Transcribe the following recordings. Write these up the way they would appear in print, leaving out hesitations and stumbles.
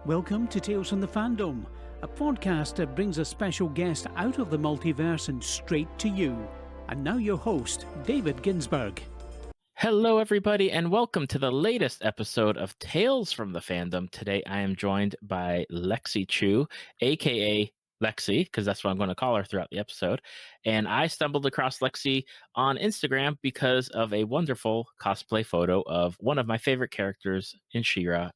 Welcome to Tales from the Fandom, a podcast that brings a special guest out of the multiverse and straight to you. And now your host, David Ginsburg. Hello, everybody, and welcome to the latest episode of Tales from the Fandom. Today, I am joined by LexiChu, aka Lexi, because that's what I'm going to call her throughout the episode. And I stumbled across Lexi on Instagram because of a wonderful cosplay photo of one of my favorite characters in She-Ra,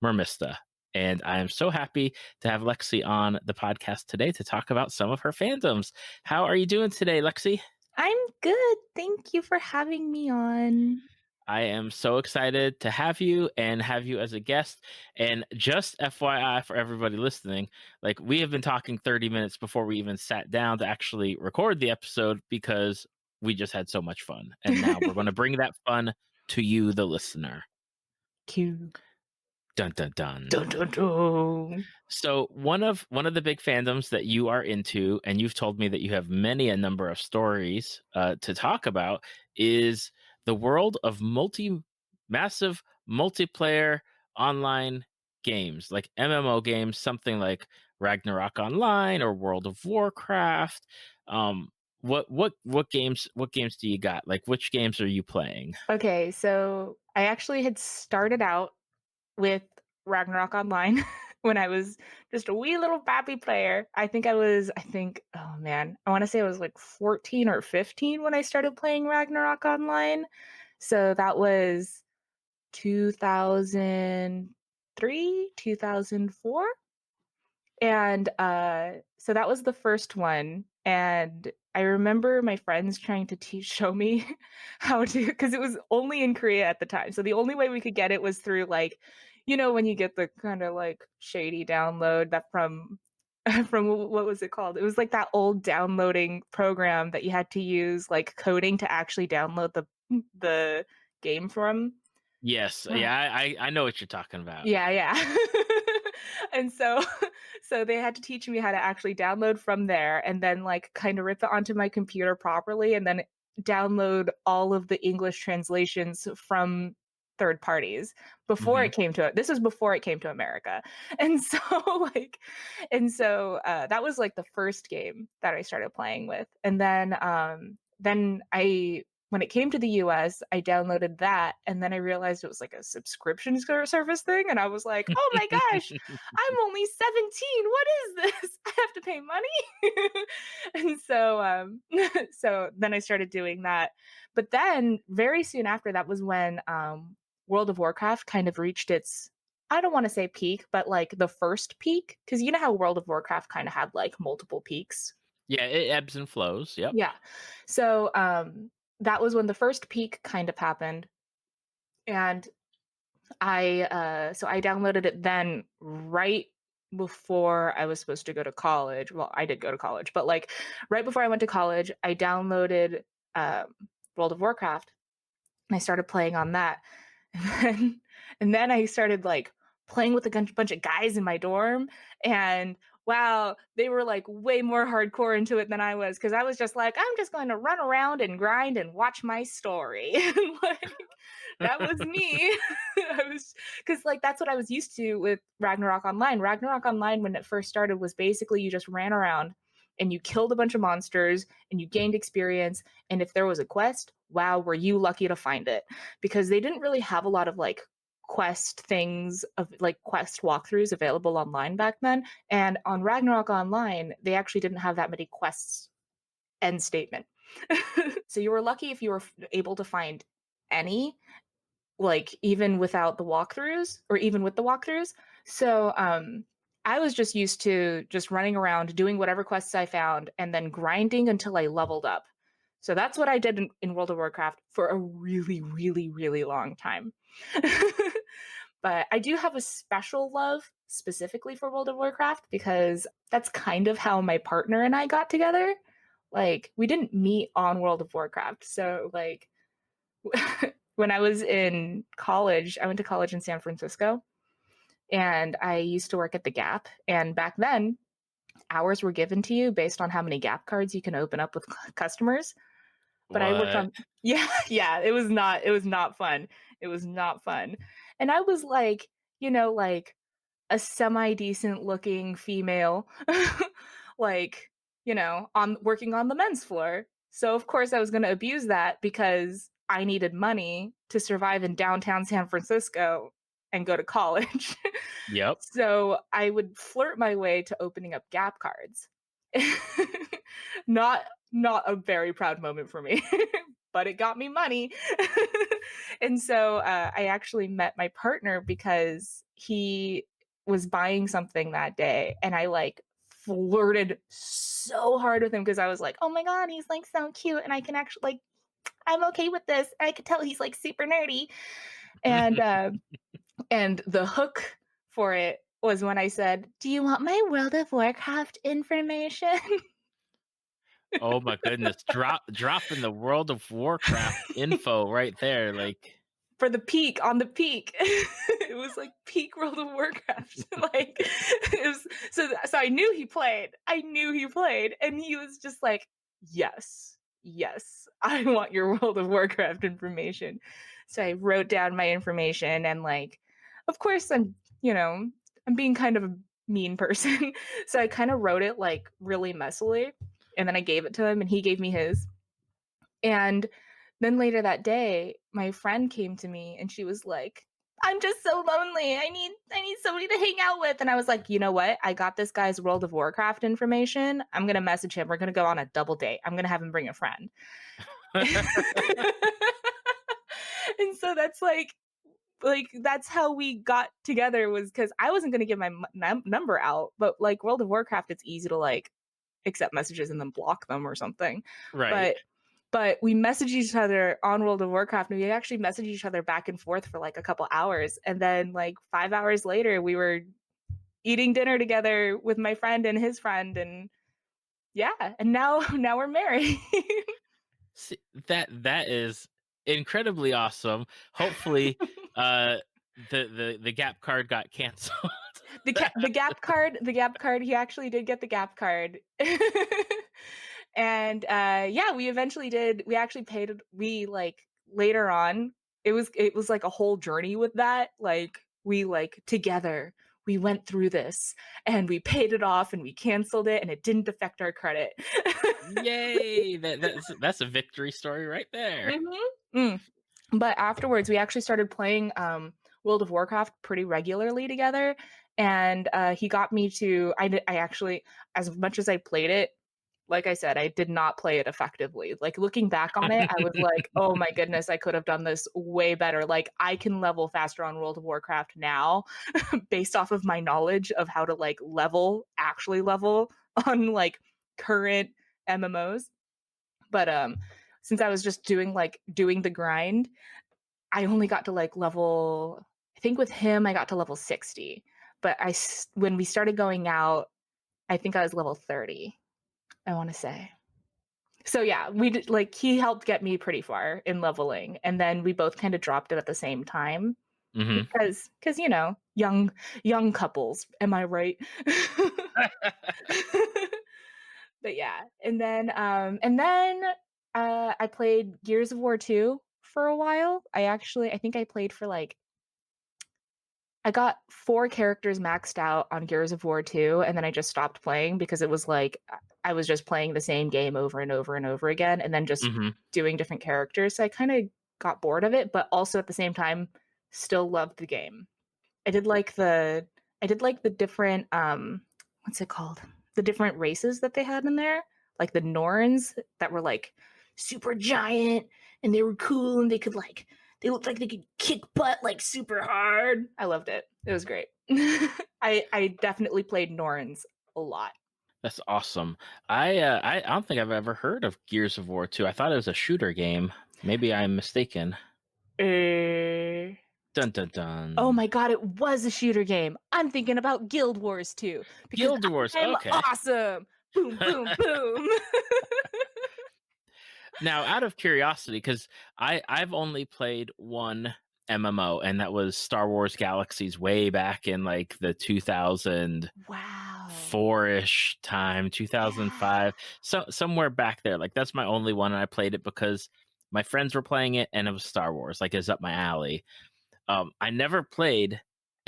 Mermista. And I am so happy to have Lexi on the podcast today to talk about some of her fandoms. How are you doing today, Lexi? I'm good. Thank you for having me on. I am so excited to have you and have you as a guest. And just FYI for everybody listening, like we have been talking 30 minutes before we even sat down to actually record the episode because we just had so much fun. And now we're going to bring that fun to you, the listener. Cute. Dun dun dun. Dun, dun, dun. So one of the big fandoms that you are into, and you've told me that you have a number of stories to talk about, is the world of massive multiplayer online games, like MMO games, something like Ragnarok Online or World of Warcraft. What games do you got? Like, which games are you playing? Okay, so I actually had started out with Ragnarok Online when I was just a wee little baby player. I want to say I was like 14 or 15 when I started playing Ragnarok Online. So that was 2003, 2004. And so that was the first one. And I remember my friends trying to show me how to, because it was only in Korea at the time. So the only way we could get it was through, like, you know, when you get the kind of like shady download that from what was it called? It was like that old downloading program that you had to use like coding to actually download the game from. Yes. Yeah, I know what you're talking about. Yeah. And so they had to teach me how to actually download from there and then like kind of rip it onto my computer properly and then download all of the English translations from third parties before it came to it. This was before it came to America. And so that was like the first game that I started playing with. And then when it came to the US, I downloaded that, and then I realized it was like a subscription service thing, and I was like, oh my gosh, I'm only 17. What is this? I have to pay money? And so then I started doing that. But then very soon after that was when World of Warcraft kind of reached its, I don't want to say peak, but like the first peak, because you know how World of Warcraft kind of had like multiple peaks. Yeah, it ebbs and flows. Yep. Yeah. So that was when the first peak kind of happened. And I downloaded it then right before I was supposed to go to college. Well, I did go to college, but like right before I went to college, I downloaded World of Warcraft and I started playing on that. And then I started like playing with a bunch of guys in my dorm, and wow, they were like way more hardcore into it than I was, because I was just like, I'm just going to run around and grind and watch my story. And like that was me. Because like that's what I was used to with Ragnarok Online. Ragnarok Online, when it first started, was basically you just ran around and you killed a bunch of monsters and you gained experience. And if there was a quest, wow, were you lucky to find it? Because they didn't really have a lot of like quest things of like quest walkthroughs available online back then. And on Ragnarok Online, they actually didn't have that many quests end statement. So you were lucky if you were able to find any, like even without the walkthroughs or even with the walkthroughs. So I was just used to just running around doing whatever quests I found and then grinding until I leveled up. So that's what I did in World of Warcraft for a really, really, really long time. But I do have a special love specifically for World of Warcraft because that's kind of how my partner and I got together. Like, we didn't meet on World of Warcraft. So, like, when I was in college, I went to college in San Francisco, and I used to work at the Gap. And back then, hours were given to you based on how many Gap cards you can open up with customers. But I worked on, it was not fun. It was not fun. And I was like, you know, like a semi-decent looking female, like, on working on the men's floor. So of course I was going to abuse that because I needed money to survive in downtown San Francisco and go to college. Yep. So I would flirt my way to opening up Gap cards. not a very proud moment for me, but it got me money. And so I actually met my partner because he was buying something that day, and I like flirted so hard with him because I was like, oh my god, he's like so cute, and I can actually like, I'm okay with this. I could tell he's like super nerdy. And and the hook for it was when I said, do you want my World of Warcraft information? Oh my goodness. Dropping the World of Warcraft info right there. Like, For the peak, on the peak. It was like peak World of Warcraft. Like, it was so I knew he played. And he was just like, yes, I want your World of Warcraft information. So I wrote down my information, and like, of course I'm being kind of a mean person. So I kind of wrote it like really messily, and then I gave it to him and he gave me his. And then later that day, my friend came to me and she was like, I'm just so lonely. I need somebody to hang out with. And I was like, you know what? I got this guy's World of Warcraft information. I'm going to message him. We're going to go on a double date. I'm going to have him bring a friend. And so that's like that's how we got together, was because I wasn't going to give my number out. But like World of Warcraft, it's easy to like accept messages and then block them or something. right. But we messaged each other on World of Warcraft, and we actually messaged each other back and forth for like a couple hours. And then like 5 hours later, we were eating dinner together with my friend and his friend. And yeah, and now we're married. See, that is incredibly awesome. Hopefully, the Gap card got canceled. The Gap card, he actually did get the Gap card. And yeah, we actually paid, we like later on, it was like a whole journey with that. Like we like together we went through this and we paid it off and we canceled it and it didn't affect our credit. Yay! That's a victory story right there. But afterwards we actually started playing World of Warcraft pretty regularly together, and he got me to, I actually, as much as I played it, like I said, I did not play it effectively. Like looking back on it, I was like, oh my goodness, I could have done this way better. Like I can level faster on World of Warcraft now based off of my knowledge of how to like actually level on like current MMOs. But since I was just doing the grind, I only got to like level, I think with him, I got to level 60. But when we started going out, I think I was level 30. I want to say. So yeah, we did, like he helped get me pretty far in leveling, and then we both kind of dropped it at the same time because young couples, am I right? But yeah, and then I played Gears of War 2 for a while. I think I played for like, I got 4 characters maxed out on Gears of War 2, and then I just stopped playing because it was like I was just playing the same game over and over and over again, and then just doing different characters. So I kind of got bored of it, but also at the same time still loved the game. I did like the different what's it called? The different races that they had in there, like the Norns that were like super giant and they were cool and they looked like they could kick butt like super hard. I loved it. It was great. I definitely played Norns a lot. That's awesome. I don't think I've ever heard of Gears of War 2. I thought it was a shooter game. Maybe I'm mistaken. Dun dun dun. Oh my god, it was a shooter game. I'm thinking about Guild Wars 2. Guild Wars, okay. Awesome. Boom, boom, boom. Now, out of curiosity, because I've only played one MMO, and that was Star Wars Galaxies way back in like the 2004-ish time, 2005, so somewhere back there. Like that's my only one, and I played it because my friends were playing it, and it was Star Wars. Like it's up my alley. I never played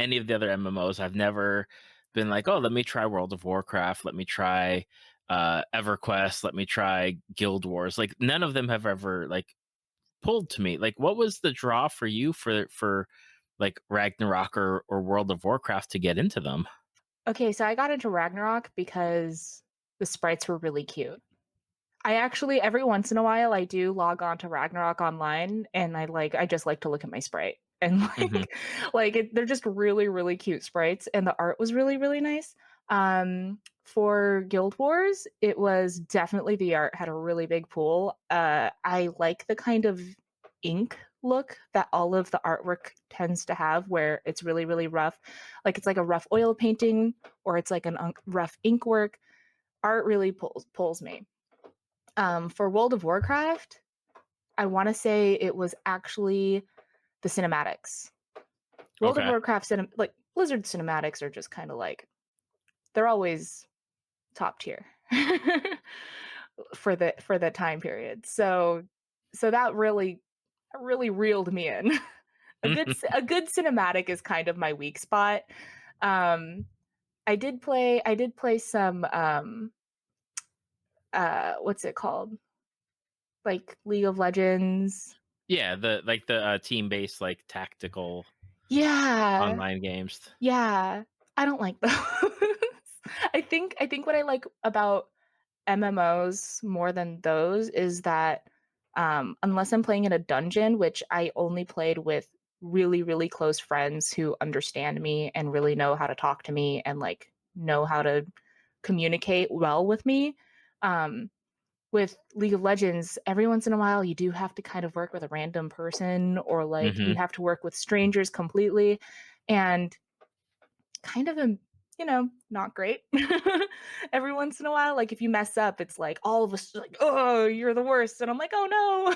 any of the other MMOs. I've never been like, oh, let me try World of Warcraft, let me try EverQuest, let me try Guild Wars. Like none of them have ever like pulled to me. Like what was the draw for you for like Ragnarok or World of Warcraft to get into them? Okay, so I got into Ragnarok because the sprites were really cute. I actually every once in a while I do log on to Ragnarok Online, and I just like to look at my sprite, and Mhm. they're just really really cute sprites, and the art was really really nice. For Guild Wars, it was definitely the art had a really big pool. I like the kind of ink look that all of the artwork tends to have, where it's really really rough, like it's like a rough oil painting, or it's like rough ink work. Art really pulls me. For World of Warcraft, I want to say it was actually the cinematics. World of Okay. Warcraft like Blizzard cinematics are just kind of like they're always top tier for the time period. So that really reeled me in. A good cinematic is kind of my weak spot. I did play some what's it called? Like League of Legends. Yeah, the team-based like tactical Yeah. online games. Yeah. I don't like those. I think what I like about MMOs more than those is that unless I'm playing in a dungeon, which I only played with really, really close friends who understand me and really know how to talk to me and like know how to communicate well with me. With League of Legends, every once in a while you do have to kind of work with a random person, or like you have to work with strangers completely, and kind of not great. Every once in a while, like if you mess up, it's like all of us like, oh, you're the worst, and I'm like, oh no,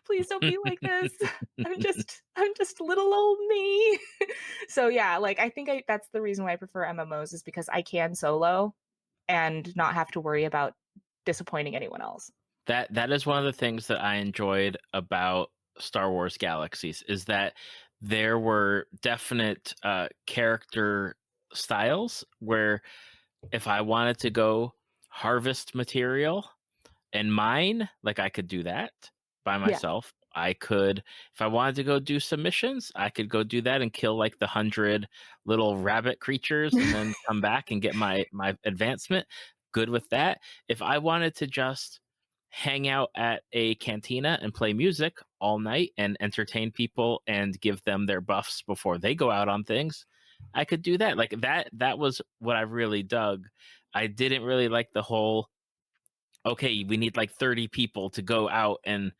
please don't be like this. I'm just little old me. So yeah, like I think that's the reason why I prefer MMOs, is because I can solo and not have to worry about disappointing anyone else. That is one of the things that I enjoyed about Star Wars Galaxies, is that there were definite character styles where if I wanted to go harvest material and mine, like I could do that by Yeah. myself. I could, if I wanted to go do some missions, I could go do that and kill like the 100 little rabbit creatures and then come back and get my advancement. Good with that. If I wanted to just hang out at a cantina and play music all night and entertain people and give them their buffs before they go out on things, I could do that. Like that was what I really dug. I didn't really like the whole, okay, we need like 30 people to go out and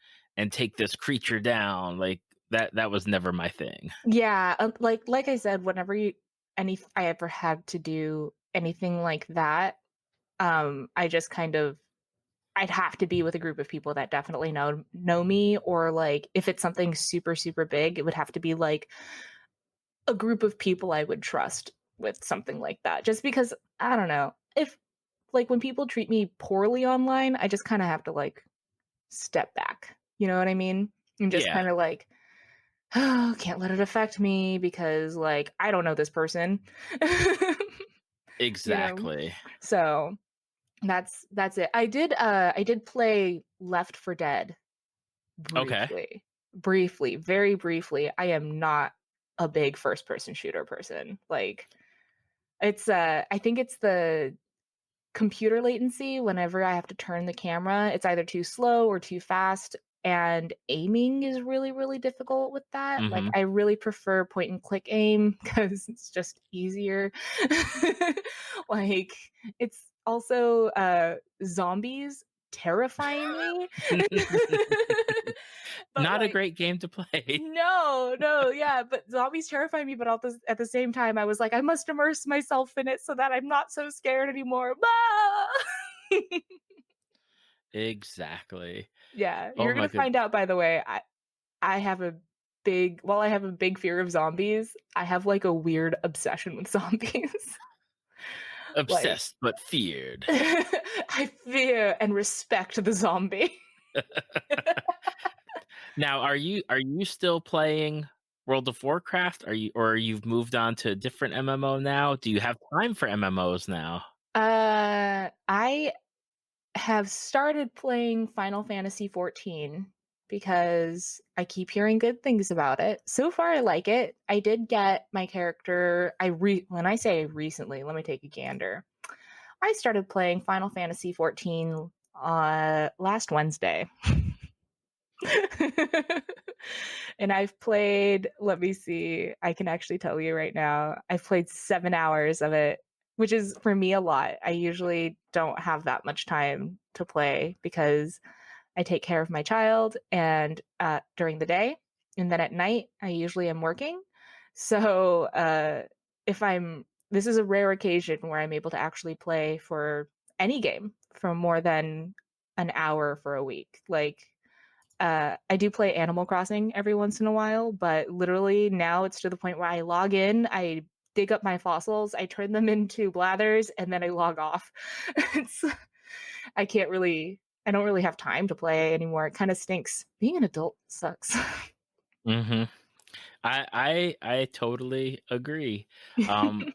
take this creature down. Like that was never my thing. Yeah, like I said, whenever I ever had to do anything like that, I just kind of I'd have to be with a group of people that definitely know me, or like if it's something super super big, it would have to be like a group of people I would trust with something like that. Just because I don't know, if like when people treat me poorly online, I just kind of have to like step back. You know what I mean? And just Yeah, kind of like, oh, can't let it affect me because like I don't know this person. You know. exactly. So that's it. I did play Left 4 Dead Okay. briefly. Briefly, very briefly. I am not a big first person shooter person. Like it's I think it's the computer latency whenever I have to turn the camera. It's either too slow or too fast, and aiming is really really difficult with that. Like Mm-hmm. I really prefer point and click aim because it's just easier. Like it's also zombies terrifying me. But Not a like great game to play. no, yeah, but zombies terrify me, but at the same time, I was like, I must immerse myself in it so that I'm not so scared anymore. Bah! Exactly. Yeah, Oh you're my gonna good. find out, by the way, I have a while I have a big fear of zombies, I have like a weird obsession with zombies. Like, Obsessed but feared. I fear and respect the zombie. Now, are you still playing World of Warcraft? Or you've moved on to a different MMO now? Do you have time for MMOs now? I have started playing Final Fantasy 14 because I keep hearing good things about it. So far, I like it. I did get my character. When I say recently, let me take a gander. I started playing Final Fantasy 14 last Wednesday. And I've played, let me see, I can actually tell you right now, I've played 7 hours of it, which is for me a lot. I usually don't have that much time to play because I take care of my child and during the day, and then at night I usually am working. So this is a rare occasion where I'm able to actually play for any game for more than an hour for a week. Like I do play Animal Crossing every once in a while, but literally now it's to the point where I log in, I dig up my fossils, I turn them into blathers, and then I log off. It's I can't really I don't really have time to play anymore. It kind of stinks. Being an adult sucks. Mm-hmm. I totally agree. Um,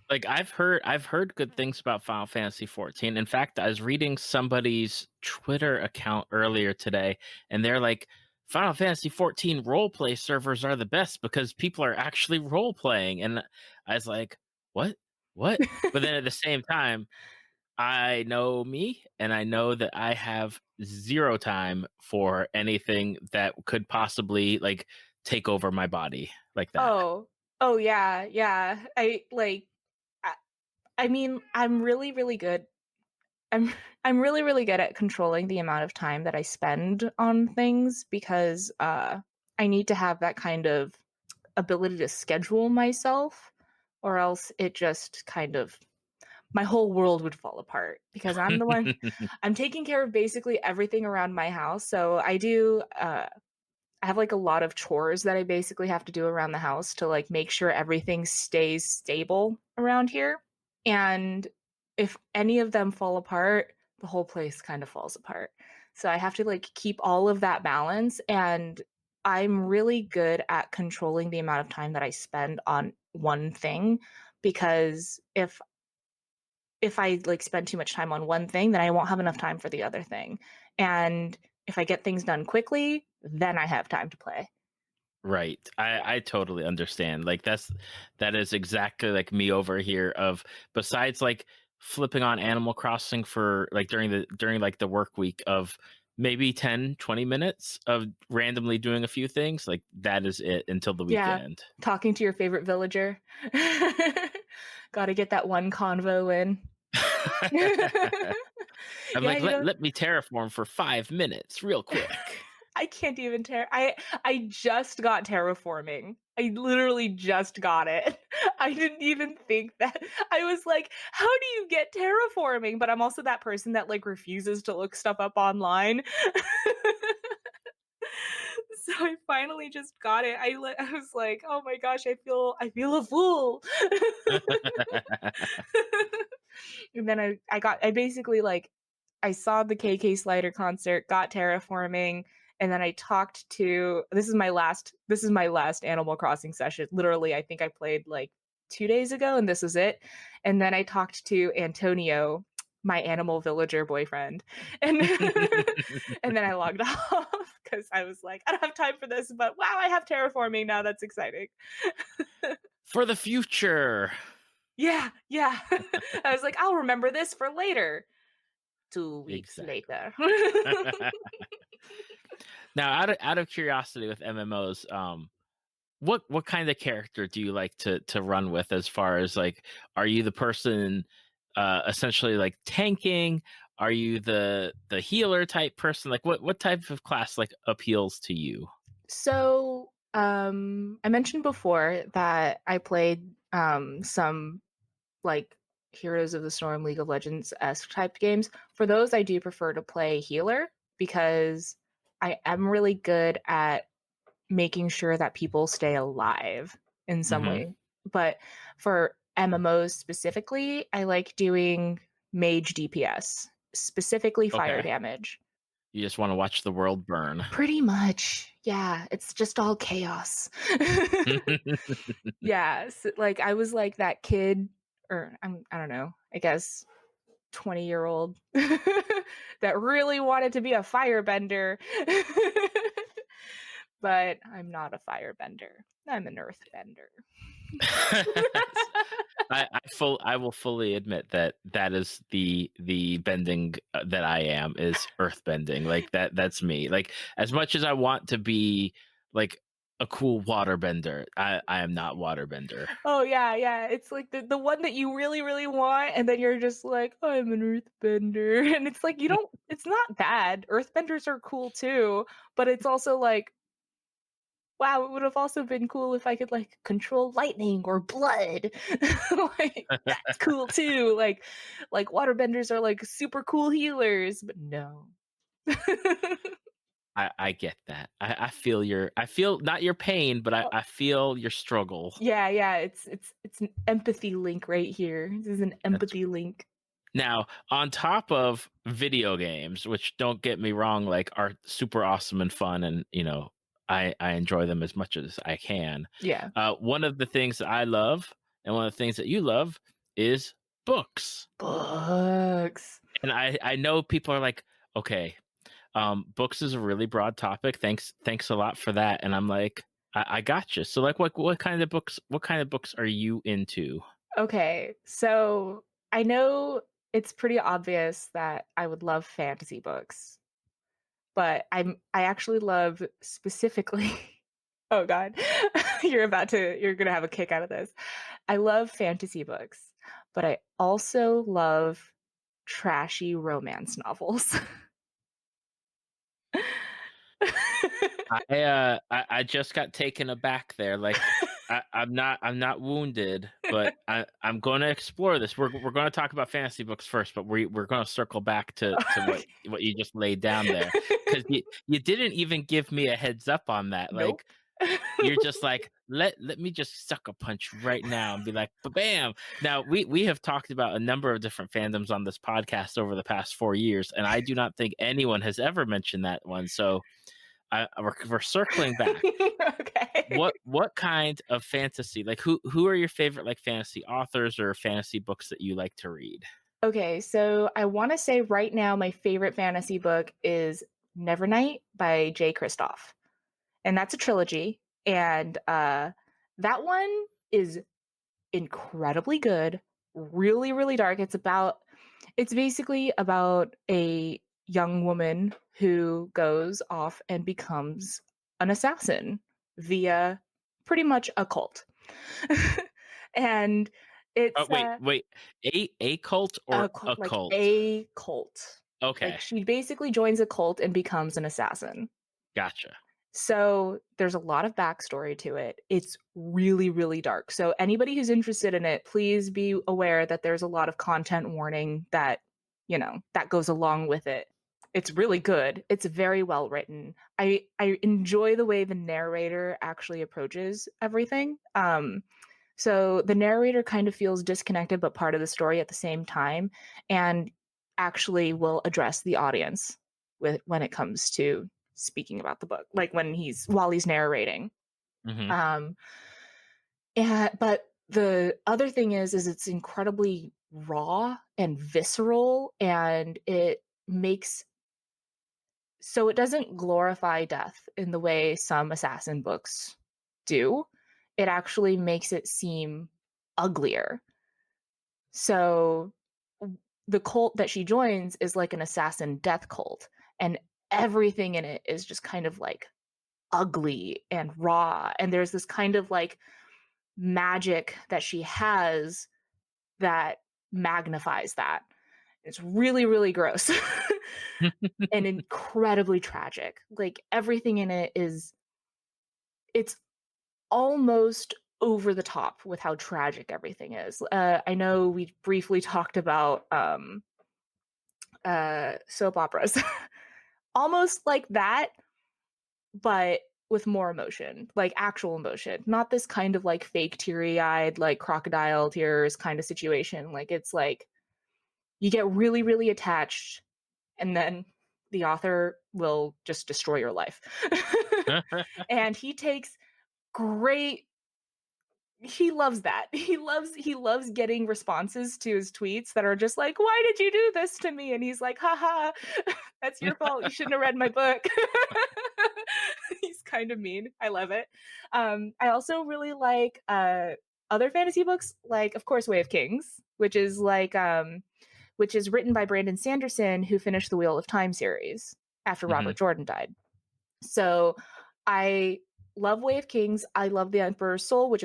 like I've heard good things about Final Fantasy 14. In fact, I was reading somebody's Twitter account earlier today, and they're like, Final Fantasy 14 roleplay servers are the best because people are actually role playing. And I was like, what? What? But then at the same time, I know me, and I know that I have zero time for anything that could possibly like take over my body like that. Oh yeah, yeah. I, I mean, I'm really really good. I'm I'm really really good at controlling the amount of time that I spend on things because I need to have that kind of ability to schedule myself, or else it just kind of my whole world would fall apart because I'm the one I'm taking care of basically everything around my house. So I have like a lot of chores that I basically have to do around the house to like make sure everything stays stable around here. And if any of them fall apart, the whole place kind of falls apart. So I have to like keep all of that balance, and I'm really good at controlling the amount of time that I spend on one thing because if I like spend too much time on one thing, then I won't have enough time for the other thing. And if I get things done quickly, then I have time to play. Right. I totally understand. Like that is exactly like me over here of besides like flipping on Animal Crossing for like during like the work week of maybe 10-20 minutes of randomly doing a few things, like that is it until the Yeah, weekend. talking to your favorite villager. Got to get that one convo in. I'm Yeah, like, let me terraform for 5 minutes real quick. I can't even I just got terraforming. I literally just got it. I didn't even think that. I was like, how do you get terraforming? But I'm also that person that like refuses to look stuff up online. So I finally just got it. I was like, oh my gosh, I feel a fool. And then I basically like I saw the KK Slider concert, got terraforming, and then I talked to this is my last Animal Crossing session. Literally, I think I played like 2 days ago, and this is it. And then I talked to Antonio, my animal villager boyfriend, and and then I logged off because I was like, I don't have time for this. But wow, I have terraforming now. That's exciting. For the future. Yeah, yeah. I was like, I'll remember this for later. 2 weeks Exactly. later. Now, out of curiosity with MMOs, what kind of character do you like to run with as far as like are you the person essentially like tanking? Are you the healer type person? Like what type of class like appeals to you? So, I mentioned before that I played some like Heroes of the Storm, League of Legends esque type games. For those, I do prefer to play healer because I am really good at making sure that people stay alive in some Hmm. way. But for MMOs specifically, I like doing mage DPS, specifically fire Okay. damage. You just want to watch the world burn. Pretty much. Yeah, it's just all chaos. Yeah, so, like I was like that kid, or I don't know, I guess 20-year-old that really wanted to be a firebender. But I'm not a firebender. I'm an earthbender. I will fully admit that is the bending that I am, is earth bending. Like that's me. Like, as much as I want to be like a cool waterbender, I am not waterbender. Oh yeah. It's like the one that you really, really want, and then you're just like, I'm an earthbender. And it's like it's not bad. Earthbenders are cool too, but it's also like, wow, it would have also been cool if I could like control lightning or blood. Like that's cool too. Like waterbenders are like super cool healers, but no. I get that. I feel not your pain, but I feel your struggle. Yeah, it's an empathy link right here. This is an empathy link. Now, on top of video games, which, don't get me wrong, like, are super awesome and fun, and I enjoy them as much as I can. Yeah. One of the things that I love, and one of the things that you love, is books. Books. And I know people are like, okay, books is a really broad topic. Thanks a lot for that. And I'm like, I got you. So like, what kind of books are you into? Okay, so I know it's pretty obvious that I would love fantasy books, but I actually love specifically. Oh God, you're gonna have a kick out of this. I love fantasy books, but I also love trashy romance novels. I just got taken aback there. Like, I'm not wounded, but I'm going to explore this. We're going to talk about fantasy books first, but we're going to circle back to what you just laid down there, because you didn't even give me a heads up on that. Nope. Like, you're just like, let me just sucker punch right now and be like, bam. Now we have talked about a number of different fandoms on this podcast over the past 4 years, and I do not think anyone has ever mentioned that one. So we're circling back. Okay. What kind of fantasy, like, who are your favorite like fantasy authors or fantasy books that you like to read? Okay, so I want to say right now my favorite fantasy book is Nevernight by Jay Kristoff. And that's a trilogy. And that one is incredibly good, really, really dark. It's basically about a young woman who goes off and becomes an assassin via pretty much a cult. And it's Wait, a cult or a like cult? a cult. Okay, Like she basically joins a cult and becomes an assassin. gotcha. So there's a lot of backstory to it. It's really, really dark. So anybody who's interested in it, please be aware that there's a lot of content warning that, that goes along with it. It's really good. It's very well written. I enjoy the way the narrator actually approaches everything. So the narrator kind of feels disconnected but part of the story at the same time, and actually will address the audience when it comes to speaking about the book, like while he's narrating. Mm-hmm. But the other thing is it's incredibly raw and visceral, and it doesn't glorify death in the way some assassin books do. It actually makes it seem uglier. So the cult that she joins is like an assassin death cult, and everything in it is just kind of like ugly and raw, and there's this kind of like magic that she has that magnifies that. It's really, really gross. And incredibly tragic. Like everything in it it's almost over the top with how tragic everything is. I know we briefly talked about soap operas. Almost like that, but with more emotion, like actual emotion, not this kind of like fake teary-eyed, like crocodile tears kind of situation. Like it's like you get really, really attached, and then the author will just destroy your life. And he takes great he loves that. He loves getting responses to his tweets that are just like, "Why did you do this to me?" And he's like, "Haha, that's your fault. You shouldn't have read my book." He's kind of mean. I love it. I also really like other fantasy books, like of course Way of Kings, which is written by Brandon Sanderson, who finished the Wheel of Time series after Robert Jordan died. So I love Way of Kings. I love The Emperor's Soul, which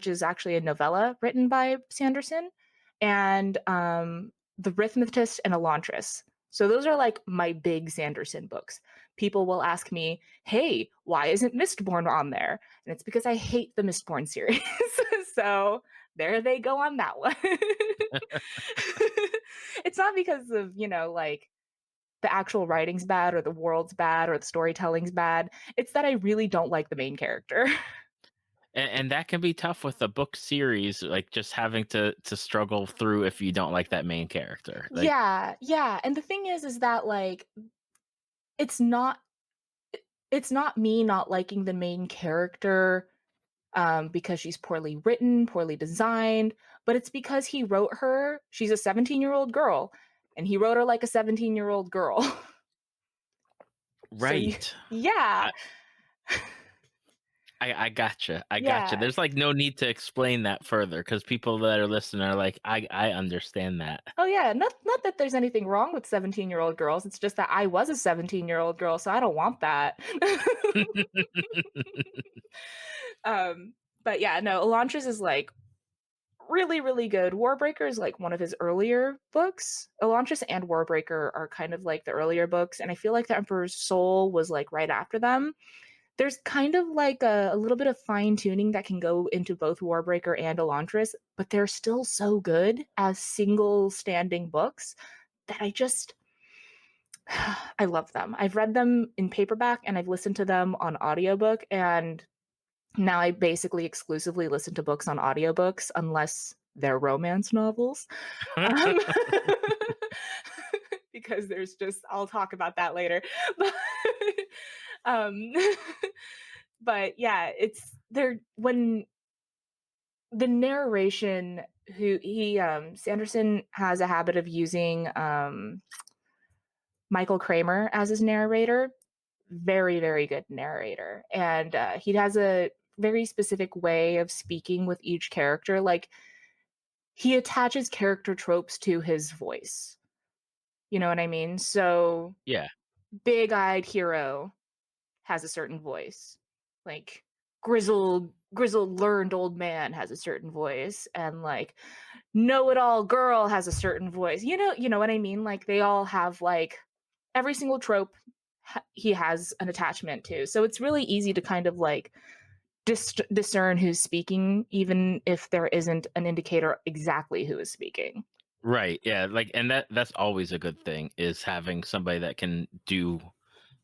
is actually a novella written by Sanderson, and The Rhythmatist and Elantris. So those are like my big Sanderson books. People will ask me, "Hey, why isn't Mistborn on there?" And it's because I hate the Mistborn series. So there they go on that one. It's not because of, like the actual writing's bad or the world's bad or the storytelling's bad. It's that I really don't like the main character. And that can be tough with a book series, like just having to struggle through if you don't like that main character. Like, Yeah. And the thing is that like it's not me not liking the main character because she's poorly written, poorly designed, but it's because he wrote her. She's a 17-year-old girl, and he wrote her like a 17-year-old girl. right. So yeah. I gotcha. I Yeah. gotcha. There's like no need to explain that further because people that are listening are like, I understand that. Oh yeah, not that there's anything wrong with 17-year-old girls. It's just that I was a 17-year-old girl, so I don't want that. But yeah, no, Elantris is like really, really good. Warbreaker is like one of his earlier books. Elantris and Warbreaker are kind of like the earlier books, and I feel like The Emperor's Soul was like right after them. There's kind of like a little bit of fine tuning that can go into both Warbreaker and Elantris, but they're still so good as single standing books that I love them. I've read them in paperback and I've listened to them on audiobook, and now I basically exclusively listen to books on audiobooks unless they're romance novels. Because I'll talk about that later. But yeah, when the narration, Sanderson has a habit of using Michael Kramer as his narrator. Very, very good narrator. And he has a very specific way of speaking with each character. Like, he attaches character tropes to his voice. You know what I mean? So Yeah. big-eyed hero has a certain voice. Like grizzled learned old man has a certain voice, and like know-it-all girl has a certain voice. You know what I mean? Like they all have like every single trope he has an attachment to. So it's really easy to kind of like discern who's speaking, even if there isn't an indicator exactly who is speaking. Right. Yeah. Like, and that's always a good thing, is having somebody that can do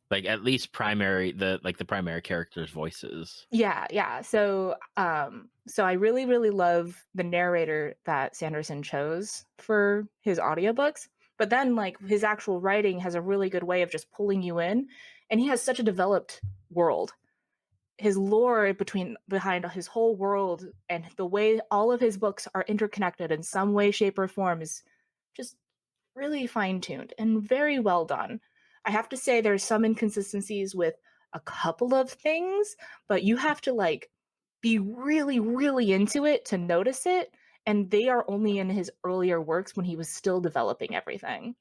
like at least the primary characters' voices. Yeah. So I really, really love the narrator that Sanderson chose for his audiobooks. But then like his actual writing has a really good way of just pulling you in, and he has such a developed world. His lore behind his whole world and the way all of his books are interconnected in some way, shape, or form is just really fine-tuned and very well done. I have to say there's some inconsistencies with a couple of things, but you have to like be really, really into it to notice it. And they are only in his earlier works when he was still developing everything.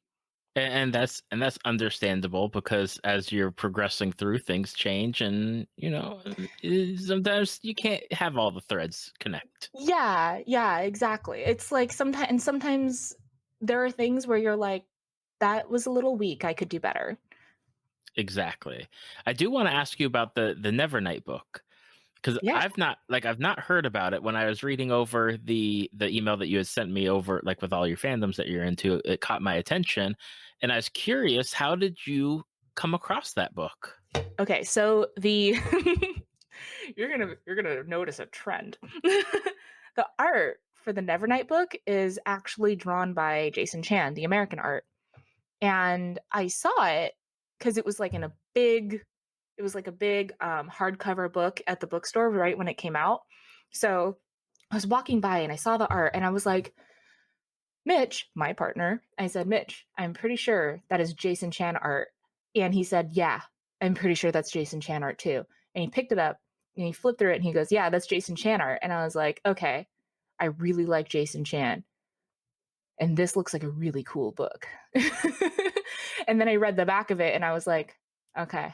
And that's understandable, because as you're progressing through, things change, and sometimes you can't have all the threads connect. Yeah, exactly. It's like sometimes there are things where you're like, that was a little weak. I could do better. Exactly. I do want to ask you about the Nevernight book, because Yeah. I've not heard about it. When I was reading over the email that you had sent me over, like with all your fandoms that you're into, it caught my attention, and I was curious, how did you come across that book? Okay, so the you're gonna notice a trend. The art for the Nevernight book is actually drawn by Jason Chan, the American art. And I saw it because it was like in a big hardcover book at the bookstore right when it came out. So I was walking by and I saw the art and I was like, Mitch, my partner, I said, Mitch, I'm pretty sure that is Jason Chan art. And he said, yeah, I'm pretty sure that's Jason Chan art too. And he picked it up and he flipped through it and he goes, yeah, that's Jason Chan art. And I was like, okay, I really like Jason Chan. And this looks like a really cool book. And then I read the back of it and I was like, okay,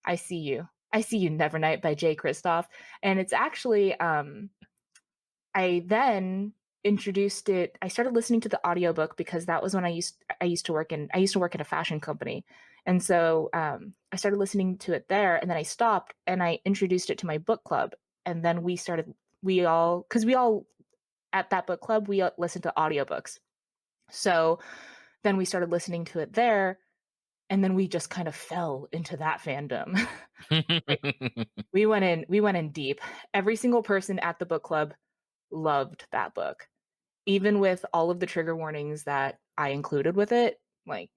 I see you. I see you, Nevernight by Jay Kristoff. And it's actually, I then introduced it. I started listening to the audiobook because that was when I used to work at a fashion company. And so I started listening to it there, and then I stopped and I introduced it to my book club. And then we all at that book club, we listened to audiobooks. So then we started listening to it there, and then we just kind of fell into that fandom. we went in deep. Every single person at the book club loved that book, even with all of the trigger warnings that I included with it. Like,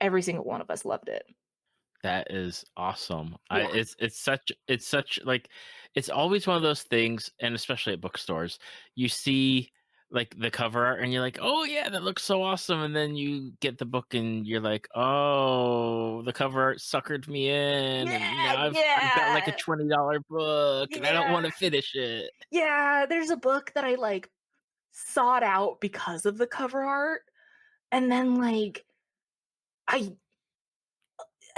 every single one of us loved it. That is awesome. Yeah. It's such like, it's always one of those things, and especially at bookstores, you see like the cover art and you're like, oh yeah, that looks so awesome, and then you get the book and you're like, oh, the cover art suckered me in, and now I've got like a $20 book and I don't want to finish it. Yeah, there's a book that I like sought out because of the cover art, and then like and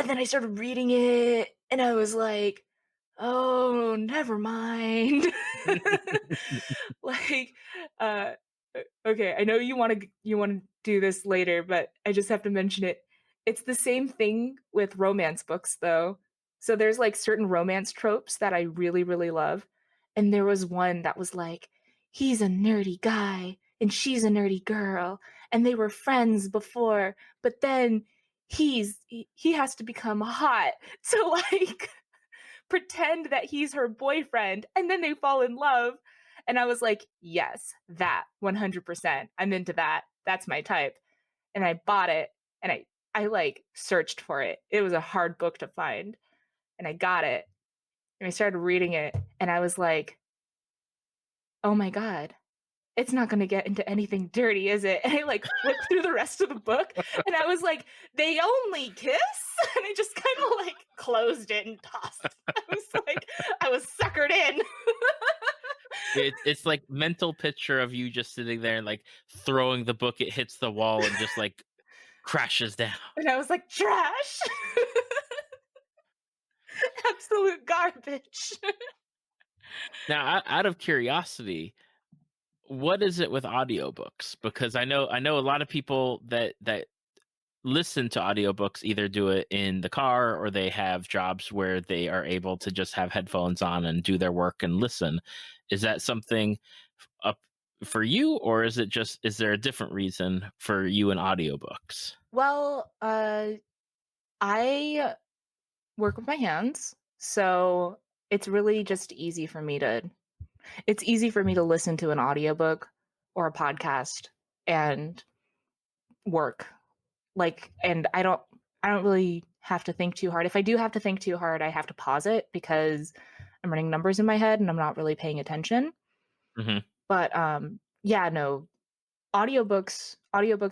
then I started reading it and I was like, oh, never mind. Like, okay, I know you want to do this later, but I just have to mention it. It's the same thing with romance books though. So there's like certain romance tropes that I really, really love. And there was one that was like, he's a nerdy guy and she's a nerdy girl, and they were friends before, but then he has to become hot to like pretend that he's her boyfriend, and then they fall in love. And I was like, yes, that 100%. I'm into that. That's my type. And I bought it, and I like searched for it. It was a hard book to find, and I got it and I started reading it, and I was like, oh my God, it's not going to get into anything dirty, is it? And I like flipped through the rest of the book and I was like, they only kiss? And I just kind of like closed it and tossed. I was suckered in. It's like mental picture of you just sitting there and like throwing the book, it hits the wall and just like crashes down. And I was like, trash. Absolute garbage. Now, out of curiosity, what is it with audiobooks? Because I know a lot of people that listen to audiobooks either do it in the car, or they have jobs where they are able to just have headphones on and do their work and listen. Is that something up for you, or is there a different reason for you in audiobooks? Well, I work with my hands, so it's really just easy for me to listen to an audiobook or a podcast and work. Like, and I don't really have to think too hard. If I do have to think too hard, I have to pause it because I'm running numbers in my head and I'm not really paying attention. Mm-hmm. But yeah, no, audiobooks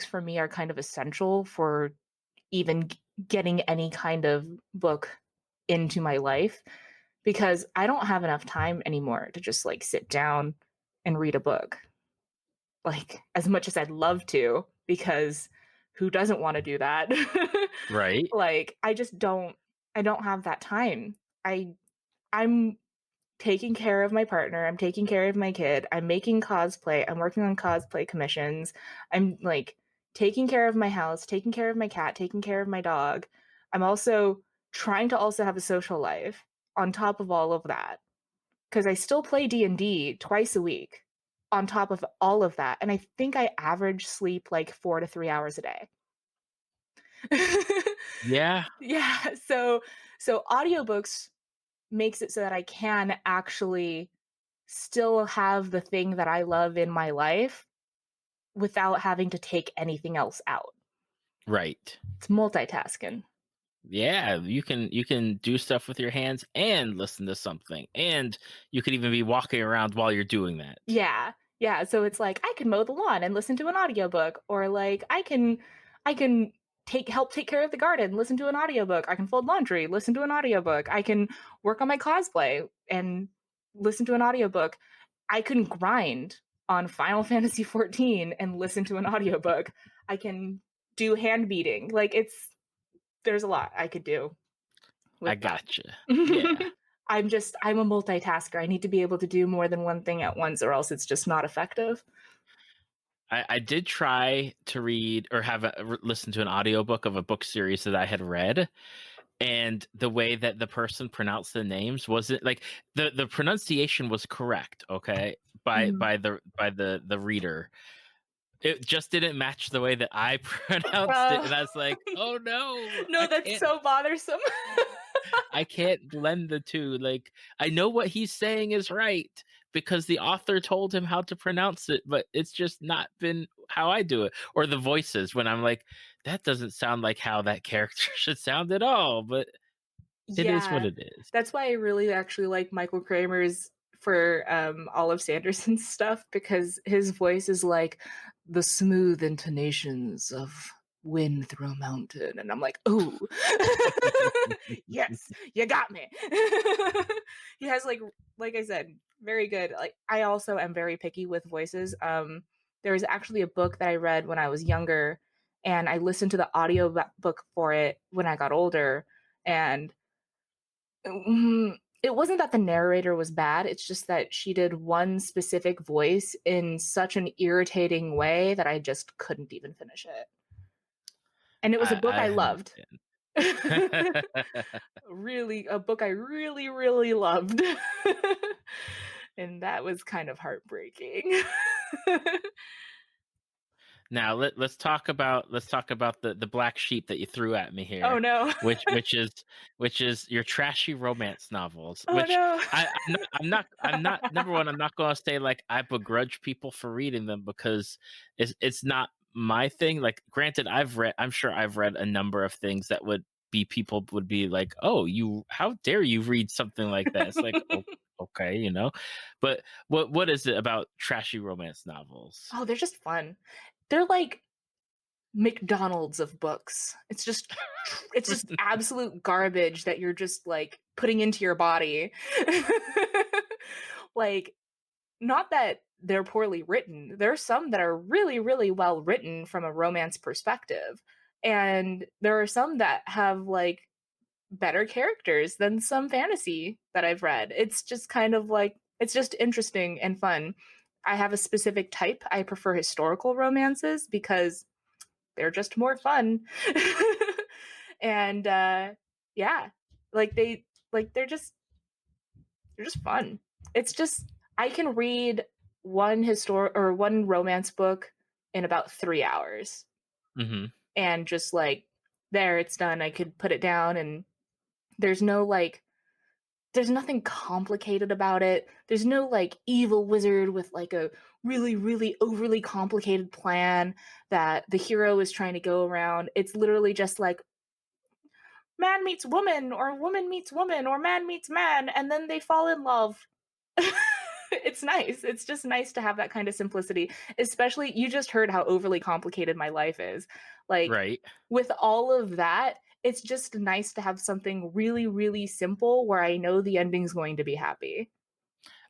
for me are kind of essential for even getting any kind of book into my life, because I don't have enough time anymore to just like sit down and read a book, like as much as I'd love to, because who doesn't want to do that? Right. Like, I don't have that time. I'm taking care of my partner, I'm taking care of my kid, I'm making cosplay, I'm working on cosplay commissions, I'm like taking care of my house, taking care of my cat, taking care of my dog. I'm also trying to also have a social life on top of all of that, because I still play D&D twice a week on top of all of that, and I think I average sleep like 4 to 3 hours a day. Yeah. Yeah, so audiobooks makes it so that I can actually still have the thing that I love in my life without having to take anything else out. Right. It's multitasking. Yeah, you can do stuff with your hands and listen to something, and you could even be walking around while you're doing that. Yeah. Yeah, so it's like I can mow the lawn and listen to an audiobook, or like I can help take care of the garden, listen to an audiobook. I can fold laundry, listen to an audiobook. I can work on my cosplay and listen to an audiobook. I can grind on Final Fantasy 14 and listen to an audiobook. I can do hand beating. Like there's a lot I could do I with that. gotcha. Yeah. I'm a multitasker. I need to be able to do more than one thing at once, or else it's just not effective. I did try to read or listen to an audiobook of a book series that I had read, and the way that the person pronounced the names wasn't like the pronunciation was correct, okay, by Mhm. the reader. It just didn't match the way that I pronounced it, Uh, and I was like, "Oh no, no, that's so bothersome. I can't blend the two. Like, I know what he's saying is right because the author told him how to pronounce it, but it's just not been how I do it." Or the voices when I'm like, that doesn't sound like how that character should sound at all, but it is what Yeah, it is. that's why I really actually like Michael Kramer's for all of Sanderson's stuff, because his voice is like the smooth intonations of wind through a mountain, and I'm like, ooh, yes, you got me. He has like I said, very good. Like I also am very picky with voices. There was actually a book that I read when I was younger, and I listened to the audio book for it when I got older, and it wasn't that the narrator was bad, it's just that she did one specific voice in such an irritating way that I just couldn't even finish it. And it was a book I I loved. understand. Really, a book I really, really loved. And that was kind of heartbreaking. Now let's talk about the black sheep that you threw at me Oh here, no. which which is your trashy romance novels. Oh Which no. I'm not number one. I'm not going to say like I begrudge people for reading them because it's not my thing. Like, granted, I'm sure I've read a number of things that people would be like, oh, how dare you read something like that? It's like, okay, but what is it about trashy romance novels? Oh, they're just fun. They're like McDonald's of books. It's just absolute garbage that you're just like putting into your body. Like, not that they're poorly written. There's some that are really, really well written from a romance perspective. And there are some that have like better characters than some fantasy that I've read. It's just kind of like it's just interesting and fun. I have a specific type. I prefer historical romances because they're just more fun. And yeah, like they're just fun. It's just I can read one romance book in about 3 hours, Hmm. and just like there it's done. I could put it down, and there's no like there's nothing complicated about it. There's no like evil wizard with like a really, really overly complicated plan that the hero is trying to go around. It's literally just like man meets woman, or woman meets woman, or man meets man, and then they fall in love. It's nice. It's just nice to have that kind of simplicity. Especially, you just heard how overly complicated my life is. Like, Right. with all of that, it's just nice to have something really, really simple where I know the ending's going to be happy.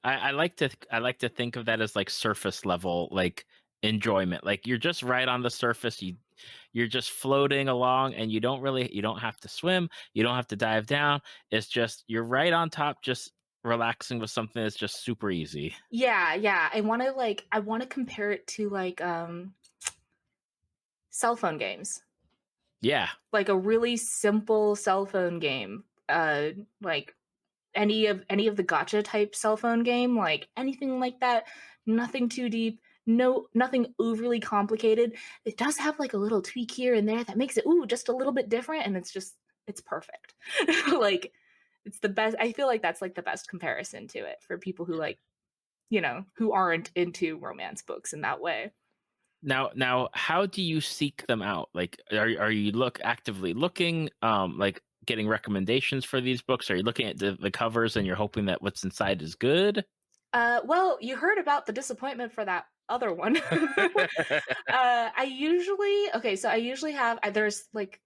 I like to think of that as like surface level, like enjoyment. Like, you're just right on the surface. You're just floating along, and you don't have to swim, you don't have to dive down. It's just you're right on top, just relaxing with something that's just super easy. Yeah, yeah. I want to compare it to like cell phone games. Yeah. Like a really simple cell phone game. Like any of the gotcha type cell phone game, like anything like that, nothing too deep, nothing overly complicated. It does have like a little tweak here and there that makes it just a little bit different, and it's perfect. Like it's the best. I feel like that's like the best comparison to it for people who like, who aren't into romance books in that way. Now, how do you seek them out? Like, are you actively looking? Like, getting recommendations for these books? Are you looking at the covers and you're hoping that what's inside is good? Well, you heard about the disappointment for that other one. I usually have there's like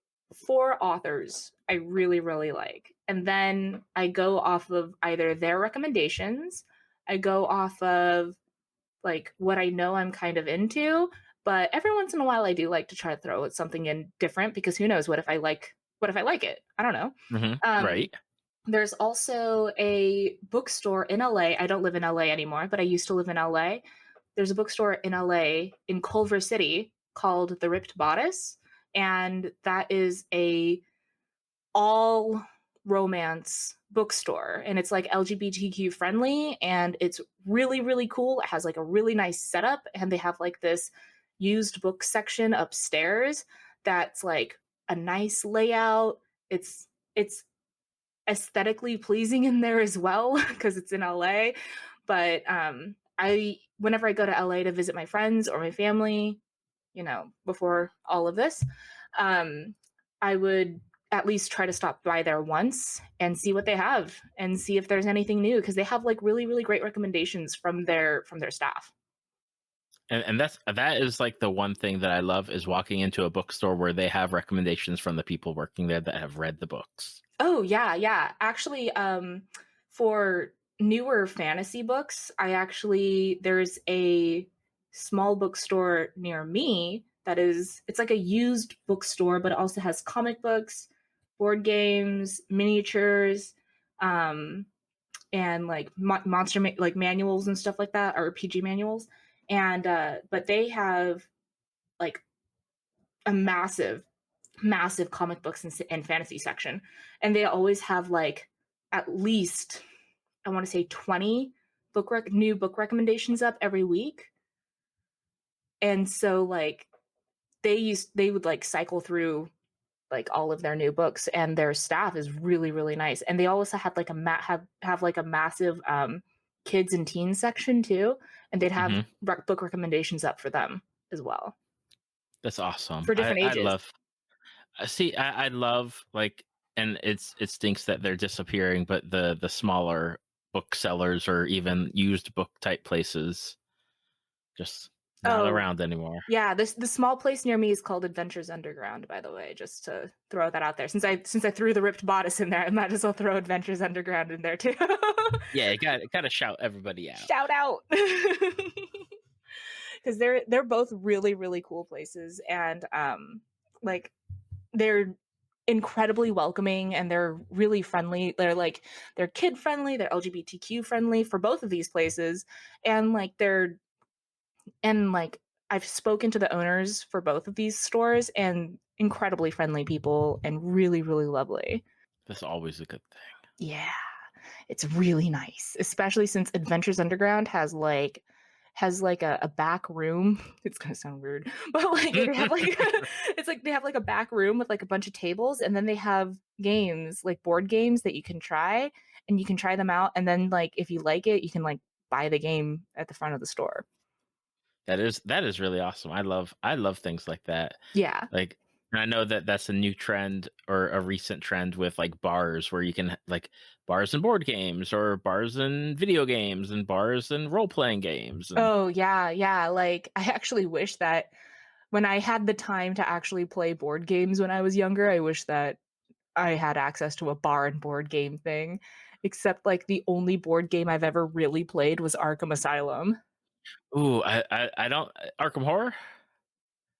4 authors I really, really like. And then I go off of either their recommendations, I go off of like what I know I'm kind of into, but every once in a while I do like to try to throw something in different because who knows what if I like it? I don't know. Um Right. there's also a bookstore in LA. I don't live in LA anymore, but I used to live in LA. There's a bookstore in LA in Culver City called The Ripped Bodice, and that is a all romance bookstore, and it's like LGBTQ friendly, and it's really, really cool. It has like a really nice setup, and they have like this used book section upstairs that's like a nice layout. It's aesthetically pleasing in there as well because it's in LA. But I whenever I go to LA to visit my friends or my family, before all of this, I would at least try to stop by there once and see what they have and see if there's anything new because they have like really, really great recommendations from their staff. And that is like the one thing that I love is walking into a bookstore where they have recommendations from the people working there that have read the books. Oh yeah, yeah. Actually, for newer fantasy books, there's a small bookstore near me it's like a used bookstore, but it also has comic books, board games, miniatures, um, and like like manuals and stuff like that, RPG manuals. And but they have like a massive comic books and fantasy section, and they always have like at least I want to say 20 new book recommendations up every week. And so like they would like cycle through like all of their new books, and their staff is really, really nice. And they also had like have like a massive kids and teens section too, and they'd have book recommendations up for them as well That's awesome. for different I ages. love see I love like, and it stinks that they're disappearing, but the smaller booksellers or even used book type places just not Oh, around anymore. yeah, the small place near me is called Adventures Underground, by the way, just to throw that out there. Since I threw the Ripped Bodice in there, I might as well throw Adventures Underground in there too. Yeah, gotta shout everybody out. Shout out. Because they're both really, really cool places, and like they're incredibly welcoming, and they're really friendly. They're kid friendly, they're LGBTQ friendly for both of these places, and I've spoken to the owners for both of these stores, and incredibly friendly people and really, really lovely. That's always a good thing. Yeah, it's really nice, especially since Adventures Underground has like a back room. It's gonna sound weird, but like they have like it's like they have like a back room with like a bunch of tables, and then they have games like board games that you can try, and you can try them out, and then like if you like it, you can like buy the game at the front of the store. That is really awesome. I love things like that. Yeah. Like, and I know that that's a new trend or a recent trend with like bars where you can like bars and board games or bars and video games and bars and role playing games. And Oh yeah, yeah. Like I actually wish that when I had the time to actually play board games when I was younger, I wish that I had access to a bar and board game thing. Except like the only board game I've ever really played was Arkham Asylum. ooh, I don't Arkham Horror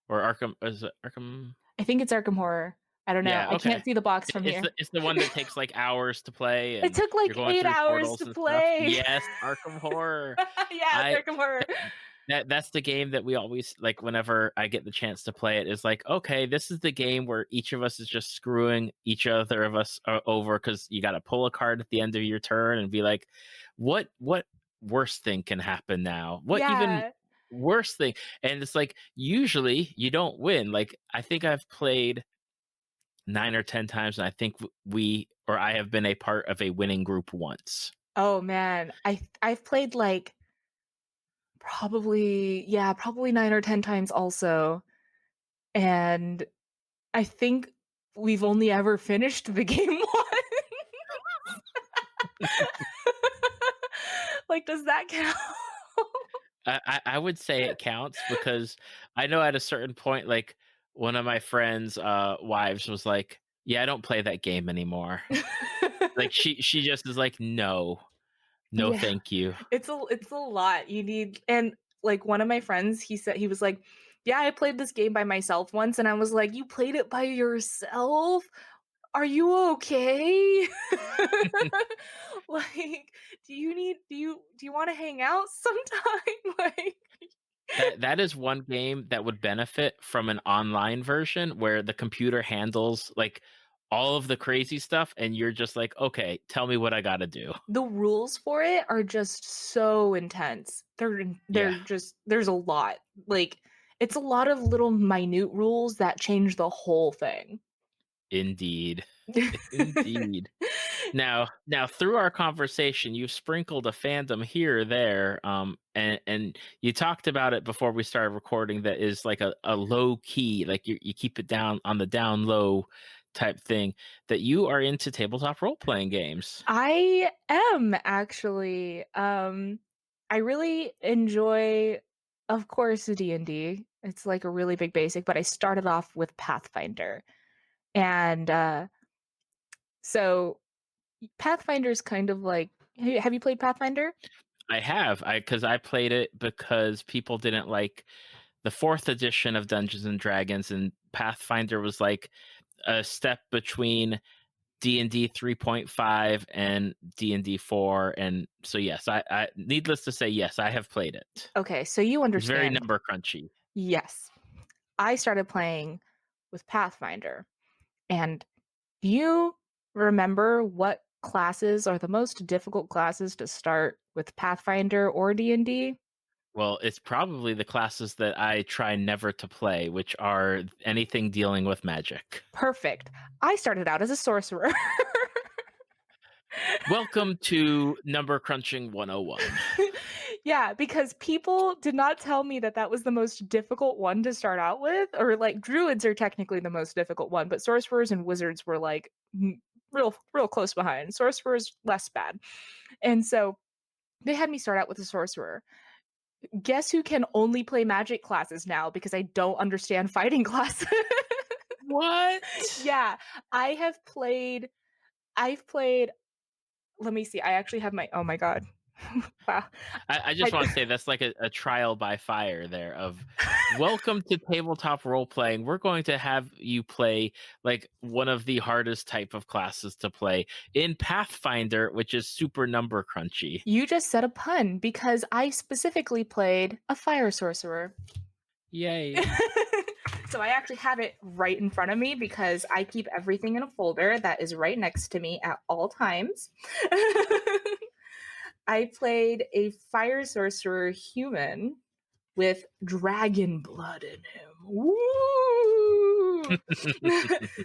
or Arkham is it Arkham? I think it's Arkham Horror. I don't know. Yeah, I okay. can't see the box from It's here. the one that takes like hours to play It and took like you're going 8 through hours portals to and stuff. play. Yes, Arkham Horror. Yeah, I it's Arkham Horror. that's the game that we always like whenever I get the chance to play it is like, okay, this is the game where each of us is just screwing each other of us over because you got to pull a card at the end of your turn and be like, what worse thing can happen now? What even Yeah. worse thing? And it's like usually you don't win. Like I think I've played 9 or 10 times, and I think I have been a part of a winning group once. Oh man. I've played like probably 9 or 10 times also. And I think we've only ever finished the game once. Like, does that count? I would say it counts because I know at a certain point, like one of my friends' wives was like, "Yeah, I don't play that game anymore." Like she just is like, "No, no, Yeah, thank you." it's a lot. You need, and like one of my friends, he said, he was like, "Yeah, I played this game by myself once," and I was like, "You played it by yourself? Are you okay?" Like, do you want to hang out sometime? Like, That is one game that would benefit from an online version where the computer handles like all of the crazy stuff, and you're just like, "Okay, tell me what I got to do." the rules for it are just so intense. Yeah, They're just, there's a lot. Like, it's a lot of little minute rules that change the whole thing. indeed, indeed. Now through our conversation, you've sprinkled a fandom here or there, and you talked about it before we started recording. That is like a low key, like you keep it down on the down low type thing. That you are into tabletop role playing games. I am actually. I really enjoy, of course, D&D. It's like a really big basic, but I started off with Pathfinder. And so Pathfinder's kind of like, have you played Pathfinder? I have, because I played it because people didn't like the fourth edition of Dungeons and Dragons, and Pathfinder was like a step between D&D 3.5 and D&D 4, and so yes, I needless to say, yes, I have played it. Okay, so you It's very understand. number crunchy. Yes. I started playing with Pathfinder. And do you remember what classes are the most difficult classes to start with Pathfinder or D&D? Well, it's probably the classes that I try never to play, which are anything dealing with magic. Perfect. I started out as a sorcerer. Welcome to number crunching 101. Yeah, because people did not tell me that that was the most difficult one to start out with, or like druids are technically the most difficult one, but sorcerers and wizards were like real close behind. Sorcerers less bad. And so they had me start out with a sorcerer. Guess who can only play magic classes now because I don't understand fighting classes? What? Yeah, I've played, let me see. I actually have my, oh my god. Wow. I just want to say that's like a trial by fire there of welcome to tabletop role playing. We're going to have you play like one of the hardest type of classes to play in Pathfinder, which is super number crunchy. You just said a pun because I specifically played a fire sorcerer. Yay. So I actually have it right in front of me because I keep everything in a folder that is right next to me at all times. I played a fire sorcerer human with dragon blood in him. Woo!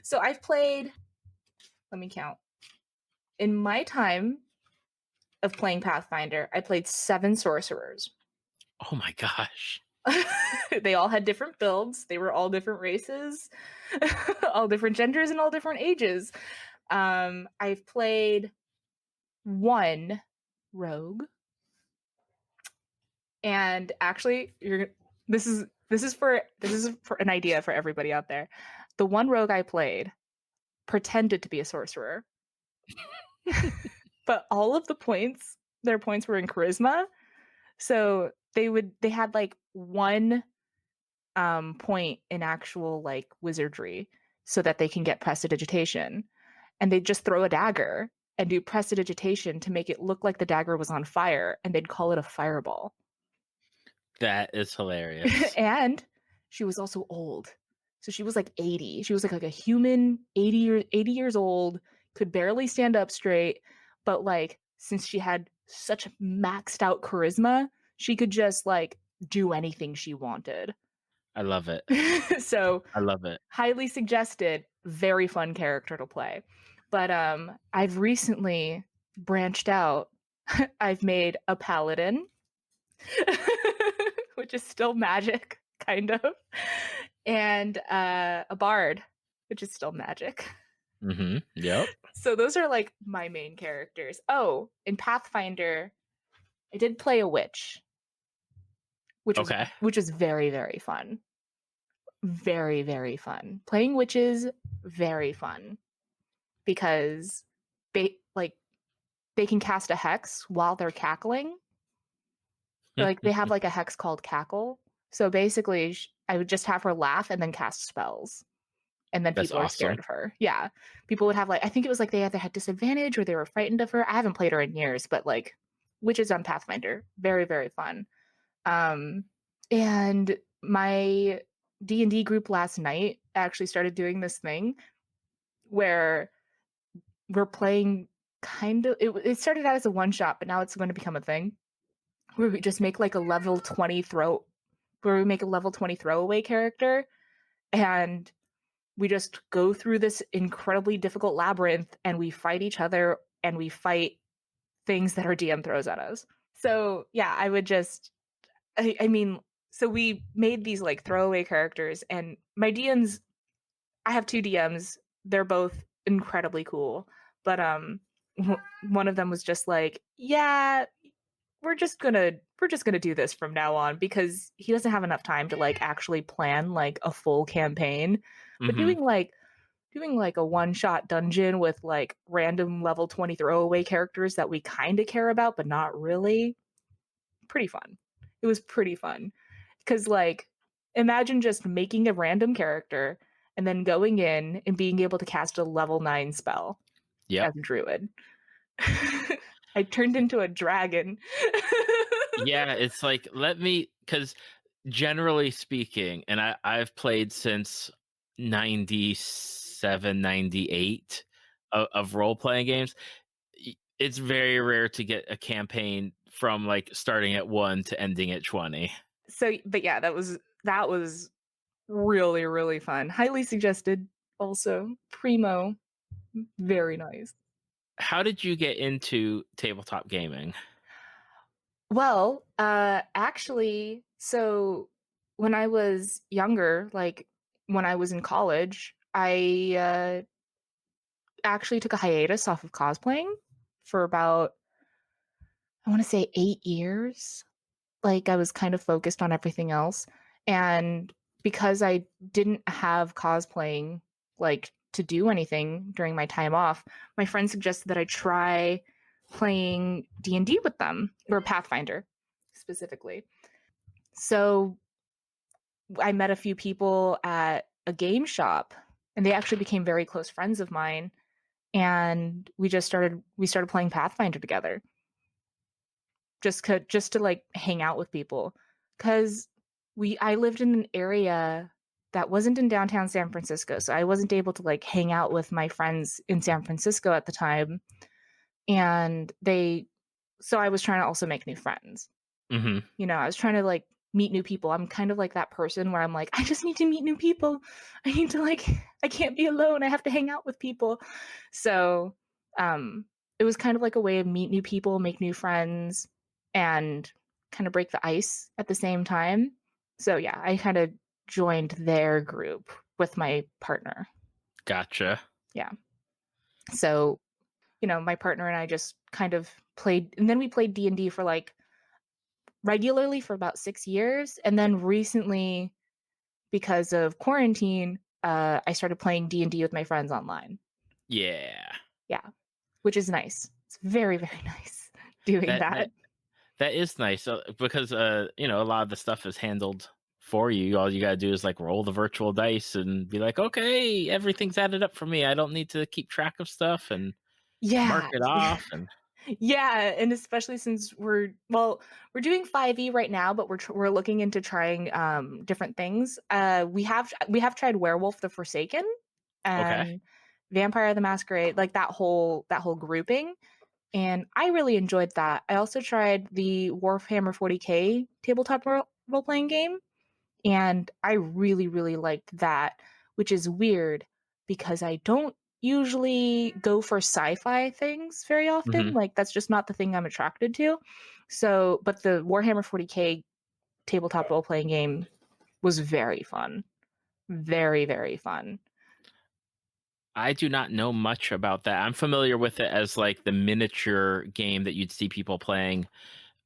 So I've played, let me count. In my time of playing Pathfinder, I played 7 sorcerers. Oh my gosh. They all had different builds. They were all different races, all different genders, and all different ages. I've played 1 rogue, and actually, this is for an idea for everybody out there. The 1 rogue I played pretended to be a sorcerer, but all of their points were in charisma. So they had like 1 point in actual like wizardry so that they can get prestidigitation, and they'd just throw a dagger and do prestidigitation to make it look like the dagger was on fire, and they'd call it a fireball. That is hilarious. And she was also old, so she was like 80. She was like a human 80 years old, could barely stand up straight, but like since she had such maxed out charisma, she could just like do anything she wanted. I love it. So I love it. highly suggested, very fun character to play. But I've recently branched out. I've made a paladin, which is still magic, kind of, and a bard. which is still magic. Yep. So those are like my main characters. Oh, in Pathfinder, I did play a witch, which Okay. was very, very fun. Very, very fun. Playing witches, very fun. Because they can cast a hex while they're cackling. Like they have like a hex called cackle. So basically I would just have her laugh and then cast spells. And then That's people are scared awesome. of her. Yeah. People would have like, I think it was like they either had disadvantage or they were frightened of her. I haven't played her in years, but like witches on Pathfinder, very, very fun. And my D&D group last night actually started doing this thing where we're playing it started out as a one shot, but now it's going to become a thing where we just make like a level 20 throwaway character, and we just go through this incredibly difficult labyrinth and we fight each other and we fight things that our DM throws at us. So yeah, I would just I mean, so we made these like throwaway characters, and my DMs, I have two DMs. They're both incredibly cool, but one of them was just like, yeah, we're just gonna do this from now on, because he doesn't have enough time to like actually plan like a full campaign. But doing like a one-shot dungeon with like random level 20 throwaway characters that we kind of care about but not really, pretty fun. It was pretty fun. Because like, imagine just making a random character and then going in and being able to cast a level 9 spell Yep. as a druid. I turned into a dragon. Yeah, it's like, because generally speaking, and I've played since 97, 98 of role-playing games. It's very rare to get a campaign from like starting at 1 to ending at 20. So, but yeah, that was really, really fun. Highly suggested. Also, primo, very nice. How did you get into tabletop gaming? Well, actually, so when I was younger, like when I was in college, I actually took a hiatus off of cosplaying for about, I want to say 8 years. Like I was kind of focused on everything else. And because I didn't have cosplaying like to do anything during my time off, my friend suggested that I try playing D&D with them, or Pathfinder specifically. So I met a few people at a game shop, and they actually became very close friends of mine, and we started playing Pathfinder together. Just to like hang out with people, cuz I lived in an area that wasn't in downtown San Francisco, so I wasn't able to like hang out with my friends in San Francisco at the time, and so I was trying to also make new friends. You know, I was trying to like meet new people. I'm kind of like that person where I'm like, I just need to meet new people. I need to like, I can't be alone. I have to hang out with people. So, it was kind of like a way of meet new people, make new friends, and kind of break the ice at the same time. So yeah, I kind of joined their group with my partner. Gotcha. Yeah. So, you know, my partner and I just kind of played, and then we played D&D for like regularly for about 6 years, and then recently, because of quarantine, I started playing D&D with my friends online. Yeah, Which is nice. It's very, very nice doing that. That is nice, because you know, a lot of the stuff is handled for you. All you gotta do is like roll the virtual dice and be like, okay, everything's added up for me. I don't need to keep track of stuff and mark Yeah. it off. And Yeah, and especially since we're doing 5e right now, but we're looking into trying different things. We have tried Werewolf the Forsaken okay, and Vampire the Masquerade, like that whole grouping, and I really enjoyed that. I also tried the Warhammer 40K tabletop role playing game, and I really, really liked that, which is weird because I don't usually go for sci-fi things very often. Like that's just not the thing I'm attracted to. So, but the Warhammer 40K tabletop role-playing game was very fun. Very, very fun. I do not know much about that. I'm familiar with it as like the miniature game that you'd see people playing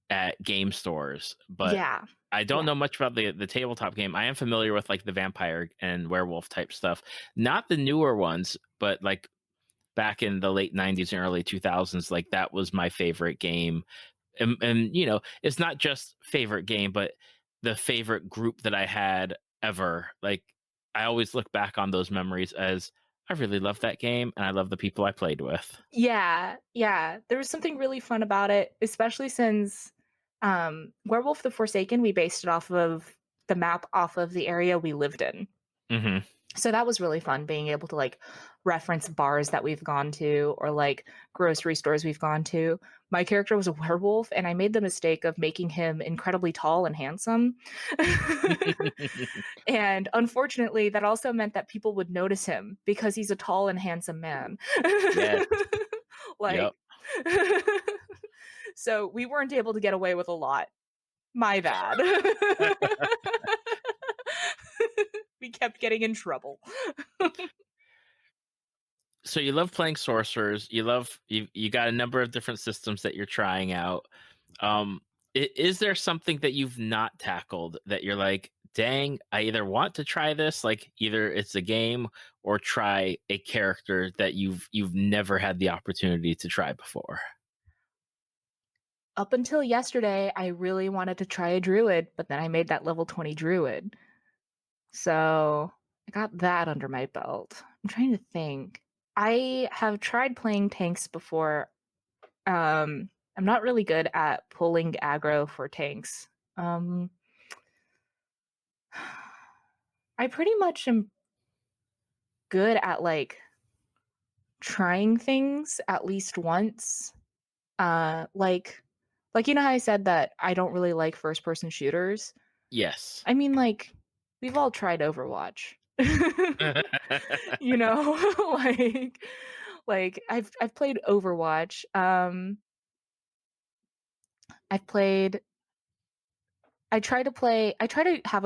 at game stores, but Yeah. I don't Yeah. know much about the tabletop game. I am familiar with like the vampire and werewolf type stuff, not the newer ones, but like back in the late 90s and early 2000s, like that was my favorite game. And you know, it's not just favorite game, but the favorite group that I had ever. Like I always look back on those memories as I really love that game and I love the people I played with. Yeah, yeah. There was something really fun about it, especially since Werewolf the Forsaken, we based it off of the map off of the area we lived in. Hmm. So that was really fun being able to like reference bars that we've gone to or like grocery stores we've gone to. My character was a werewolf and I made the mistake of making him incredibly tall and handsome. And unfortunately, that also meant that people would notice him because he's a tall and handsome man. Yes. Like, Yep. so we weren't able to get away with a lot. My bad. We kept getting in trouble. So you love playing sorcerers. You got a number of different systems that you're trying out. Um, is there something that you've not tackled that you're like, dang, I either want to try this, like either it's a game or try a character that you've never had the opportunity to try before? Up until yesterday, I really wanted to try a druid, but then I made that level 20 druid. So I got that under my belt. I'm trying to think. I have tried playing tanks before. I'm not really good at pulling aggro for tanks. I pretty much am good at like trying things at least once. Like you know how I said that I don't really like first person shooters? Yes. I mean like we've all tried Overwatch. You know, like I've played Overwatch. I've played I try to have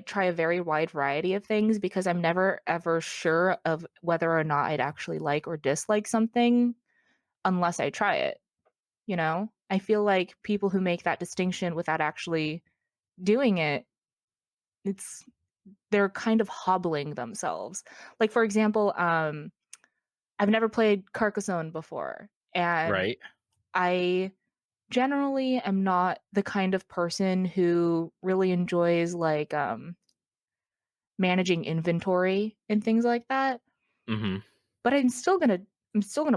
try a very wide variety of things because I'm never ever sure of whether or not I'd actually like or dislike something unless I try it, you know? I feel like people who make that distinction without actually doing it, it's they're kind of hobbling themselves. Like for example, I've never played Carcassonne before, and Right. I generally am not the kind of person who really enjoys like managing inventory and things like that. Hmm. But I'm still gonna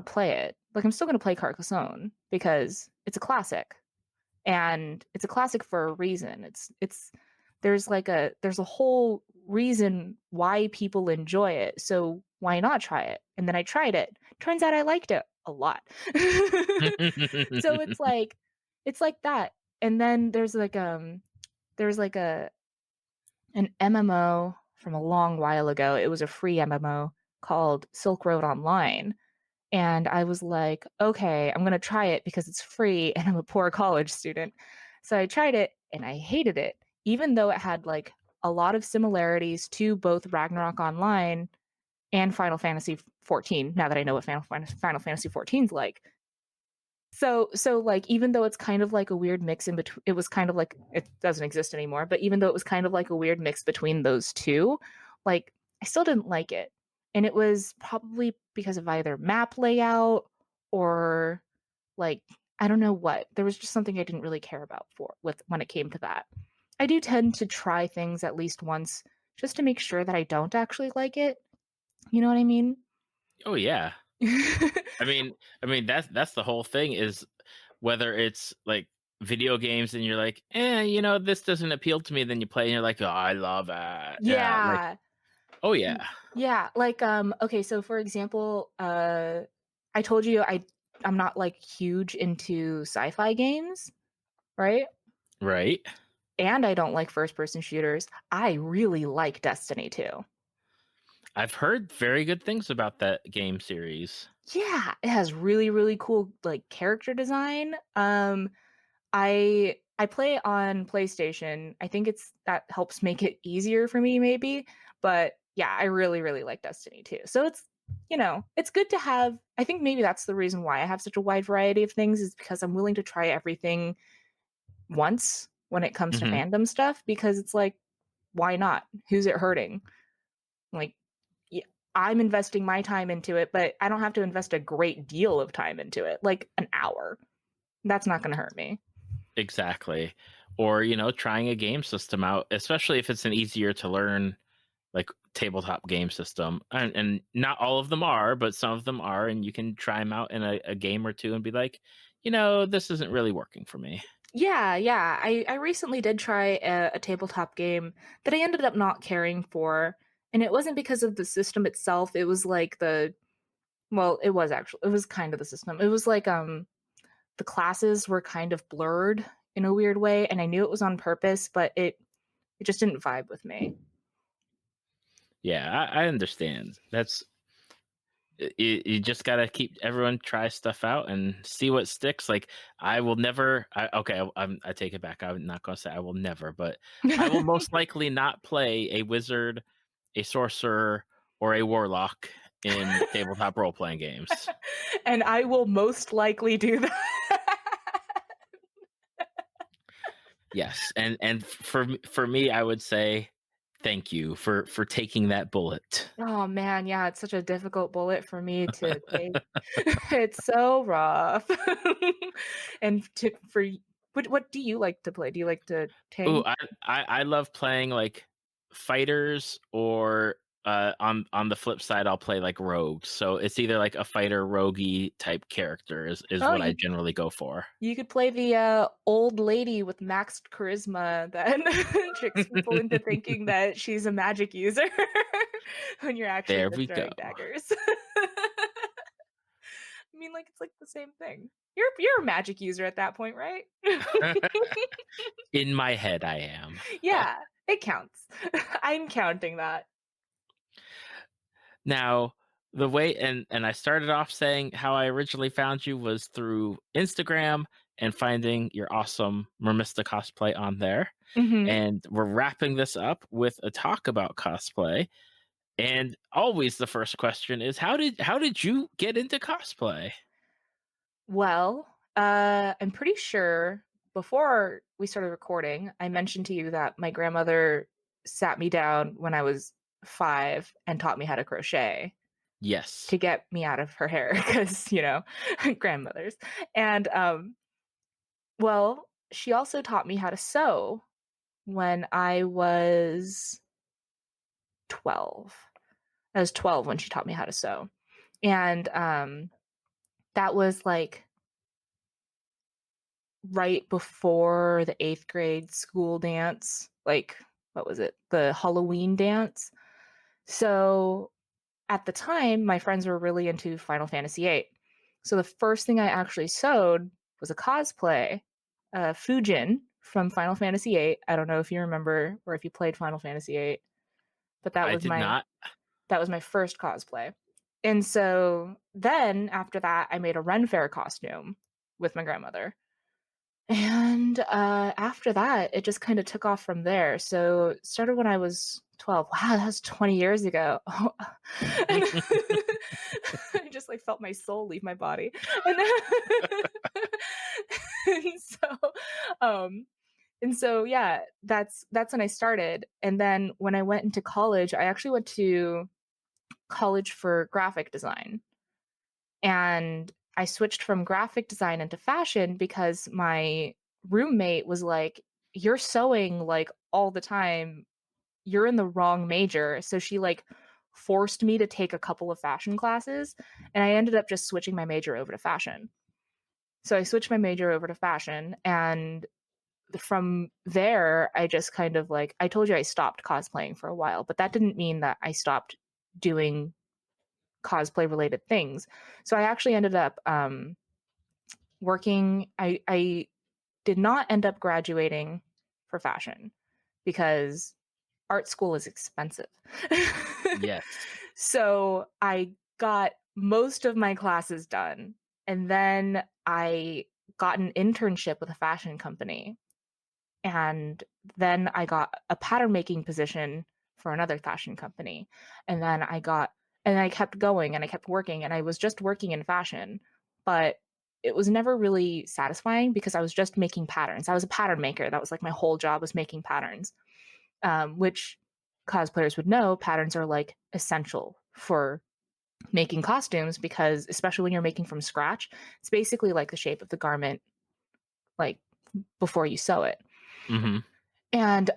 play it. Like I'm still gonna play Carcassonne because it's a classic. And it's a classic for a reason. It's there's a whole reason why people enjoy it. So why not try it? And then I tried it. Turns out I liked it a lot. So it's like that. And then there's like a an MMO from a long while ago. It was a free MMO called Silk Road Online. And I was like, okay, I'm going to try it because it's free and I'm a poor college student. So I tried it and I hated it, even though it had like a lot of similarities to both Ragnarok Online and Final Fantasy 14. Now that I know what Final Fantasy 14 is like. So like even though it's kind of like a weird mix in between, it was kind of like it doesn't exist anymore, but even though it was kind of like a weird mix between those two, like I still didn't like it. And it was probably because of either map layout or like I don't know what. There was just something I didn't really care about for with when it came to that. I do tend to try things at least once just to make sure that I don't actually like it. You know what I mean? Oh yeah. I mean that's the whole thing is whether it's like video games and you're like, you know, this doesn't appeal to me, then you play and you're like, oh, I love it. Yeah, like, Yeah. oh yeah. Yeah, like okay, so for example, I told you I'm not like huge into sci-fi games, right? Right. And I don't like first person shooters. I really like Destiny 2. I've heard very good things about that game series. Yeah, it has really really cool like character design. I play it on PlayStation. I think it's that helps make it easier for me maybe, but yeah, I really really like Destiny 2. So it's good to have. I think maybe that's the reason why I have such a wide variety of things, is because I'm willing to try everything once when it comes to Mhm. fandom stuff, because it's like, why not? Who's it hurting? Like, yeah, I'm investing my time into it, but I don't have to invest a great deal of time into it, like an hour. That's not going to hurt me. Exactly. Or, trying a game system out, especially if it's an easier to learn, like, tabletop game system. And not all of them are, but some of them are, and you can try them out in a game or two and be like, this isn't really working for me. Yeah. I recently did try a tabletop game that I ended up not caring for. And it wasn't because of the system itself. It was like it was kind of the system. It was like the classes were kind of blurred in a weird way, and I knew it was on purpose, but it just didn't vibe with me. Yeah, I understand. You just gotta keep everyone try stuff out and see what sticks. Like, I will never. I take it back. I'm not gonna say I will never, but I will most likely not play a wizard, a sorcerer, or a warlock in tabletop role playing games. And I will most likely do that. Yes, and for me, I would say thank you for taking that bullet. Oh man, yeah, it's such a difficult bullet for me to take. It's so rough. And what do you like to play? Do you like to Ooh, tank? I love playing like fighters, or on the flip side, I'll play like rogues. So it's either like a fighter roguey type character is Oh, what I you generally go for. you could play the old lady with maxed charisma that tricks people into thinking that she's a magic user when you're actually There just we go. throwing daggers. I mean, like, it's like the same thing. You're a magic user at that point, right? In my head, I am. Yeah, it counts. I'm counting that. Now, the way and I started off saying how I originally found you was through Instagram and finding your awesome Mermista cosplay on there. Hmm. And we're wrapping this up with a talk about cosplay. And always the first question is how did you get into cosplay? Well, I'm pretty sure before we started recording, I mentioned to you that my grandmother sat me down when I was 5 and taught me how to crochet Yes. to get me out of her hair because, grandmothers. And well, she also taught me how to sew when I was 12. I was 12 when she taught me how to sew. And that was like right before the 8th grade school dance, like, what was it? The Halloween dance. So at the time, my friends were really into Final Fantasy VIII. So the first thing I actually sewed was a cosplay, Fujin from Final Fantasy VIII. I don't know if you remember or if you played Final Fantasy VIII, but that I was did my not. first cosplay. And so then after that, I made a Ren Fair costume with my grandmother. And after that, it just kind of took off from there. So it started when I was 12. Wow, that was 20 years ago. Oh. And I just like felt my soul leave my body. And, and so um and so yeah, that's when I started. And then when I went into college, I actually went to college for graphic design. And I switched from graphic design into fashion because my roommate was like, "You're sewing like all the time. You're in the wrong major." So she like forced me to take a couple of fashion classes, and I ended up just switching my major over to fashion. So I switched my major over to fashion, and from there I just kind of like, I told you I stopped cosplaying for a while, but that didn't mean that I stopped doing cosplay related things. So I actually ended up working. I did not end up graduating for fashion because art school is expensive. Yes. So I got most of my classes done, and then I got an internship with a fashion company, and then I got a pattern making position for another fashion company, and then And I kept going and I kept working, and I was just working in fashion, but it was never really satisfying because I was just making patterns. I was a pattern maker. That was like my whole job, was making patterns, which cosplayers would know patterns are like essential for making costumes, because especially when you're making from scratch, it's basically like the shape of the garment, like before you sew it. Mm-hmm. And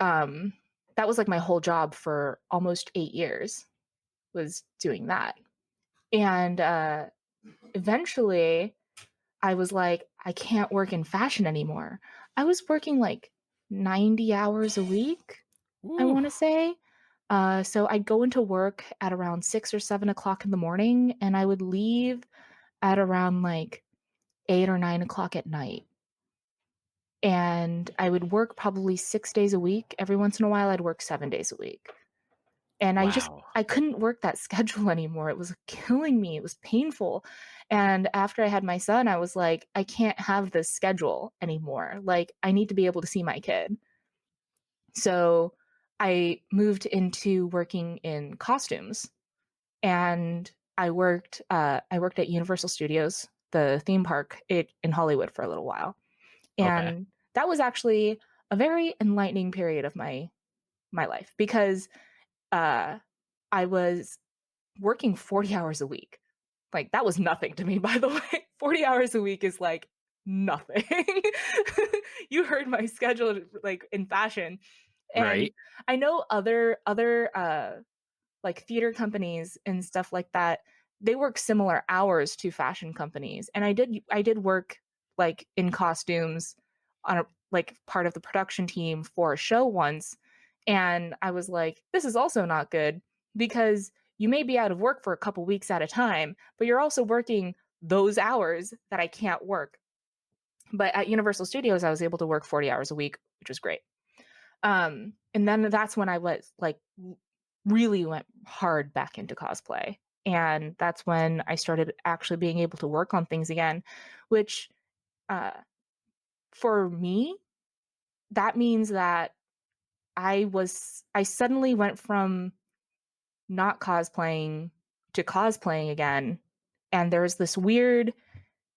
that was like my whole job for almost 8 years, was doing that. And eventually I was like, I can't work in fashion anymore. I was working like 90 hours a week, I want to say. So I'd go into work at around 6 or 7 o'clock in the morning, and I would leave at around like 8 or 9 o'clock at night. And I would work probably 6 days a week. Every once in a while, I'd work 7 days a week. And Wow. I couldn't work that schedule anymore. It was killing me. It was painful. And after I had my son, I was like, I can't have this schedule anymore. Like, I need to be able to see my kid. So I moved into working in costumes, and I worked at Universal Studios, the theme park in Hollywood, for a little while. Okay. And that was actually a very enlightening period of my life, because I was working 40 hours a week. Like, that was nothing to me, by the way. 40 hours a week is like nothing. You heard my schedule, like, in fashion. And Right. I know other like theater companies and stuff like that, they work similar hours to fashion companies. And I did work like in costumes on a like part of the production team for a show once. And I was like, this is also not good, because you may be out of work for a couple weeks at a time, but you're also working those hours that I can't work. But at Universal Studios, I was able to work 40 hours a week, which was great. And then that's when I was like really went hard back into cosplay. And that's when I started actually being able to work on things again, which uh, for me, that means that I suddenly went from not cosplaying to cosplaying again. And there's this weird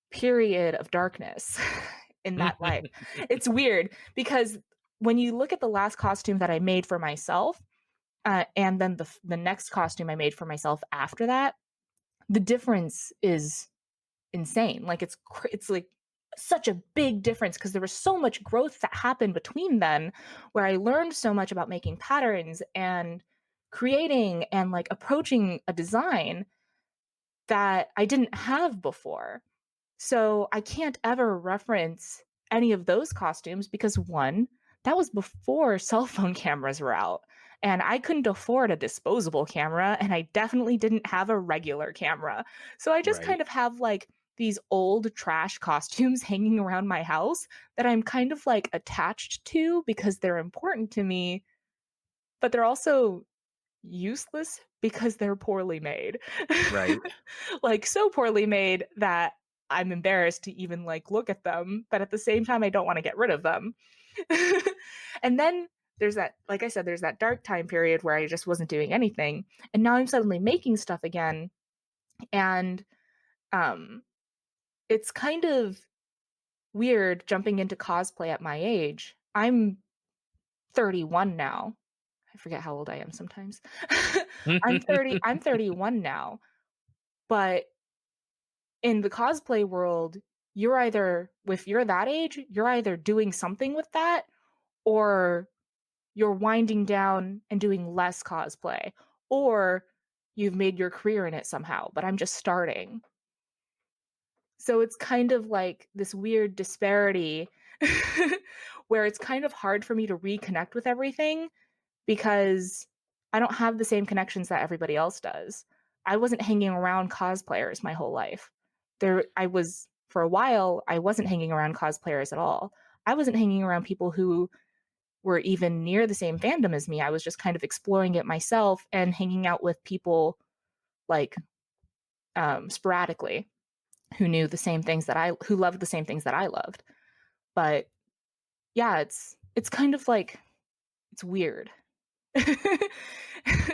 period of darkness in that life. It's weird because when you look at the last costume that I made for myself, and then the next costume I made for myself after that, the difference is insane. Like, it's like such a big difference, because there was so much growth that happened between then, where I learned so much about making patterns and creating and like approaching a design that I didn't have before. So I can't ever reference any of those costumes, because one, that was before cell phone cameras were out, and I couldn't afford a disposable camera, and I definitely didn't have a regular camera. So I just kind Right. of have like these old trash costumes hanging around my house that I'm kind of like attached to because they're important to me, but they're also useless because they're poorly made. Right. Like, so poorly made that I'm embarrassed to even like look at them, but at the same time I don't want to get rid of them. And then there's that, like I said, there's that dark time period where I just wasn't doing anything, and now I'm suddenly making stuff again. And um it's kind of weird jumping into cosplay at my age. I'm 31 now. I forget how old I am sometimes. I'm 31 now. But in the cosplay world, you're either, if you're that age, you're either doing something with that, or you're winding down and doing less cosplay, or you've made your career in it somehow, but I'm just starting. So it's kind of like this weird disparity where it's kind of hard for me to reconnect with everything, because I don't have the same connections that everybody else does. I wasn't hanging around cosplayers my whole life. For a while, I wasn't hanging around cosplayers at all. I wasn't hanging around people who were even near the same fandom as me. I was just kind of exploring it myself and hanging out with people like sporadically, who knew the same things who loved the same things that I loved. But yeah, it's kind of like, it's weird.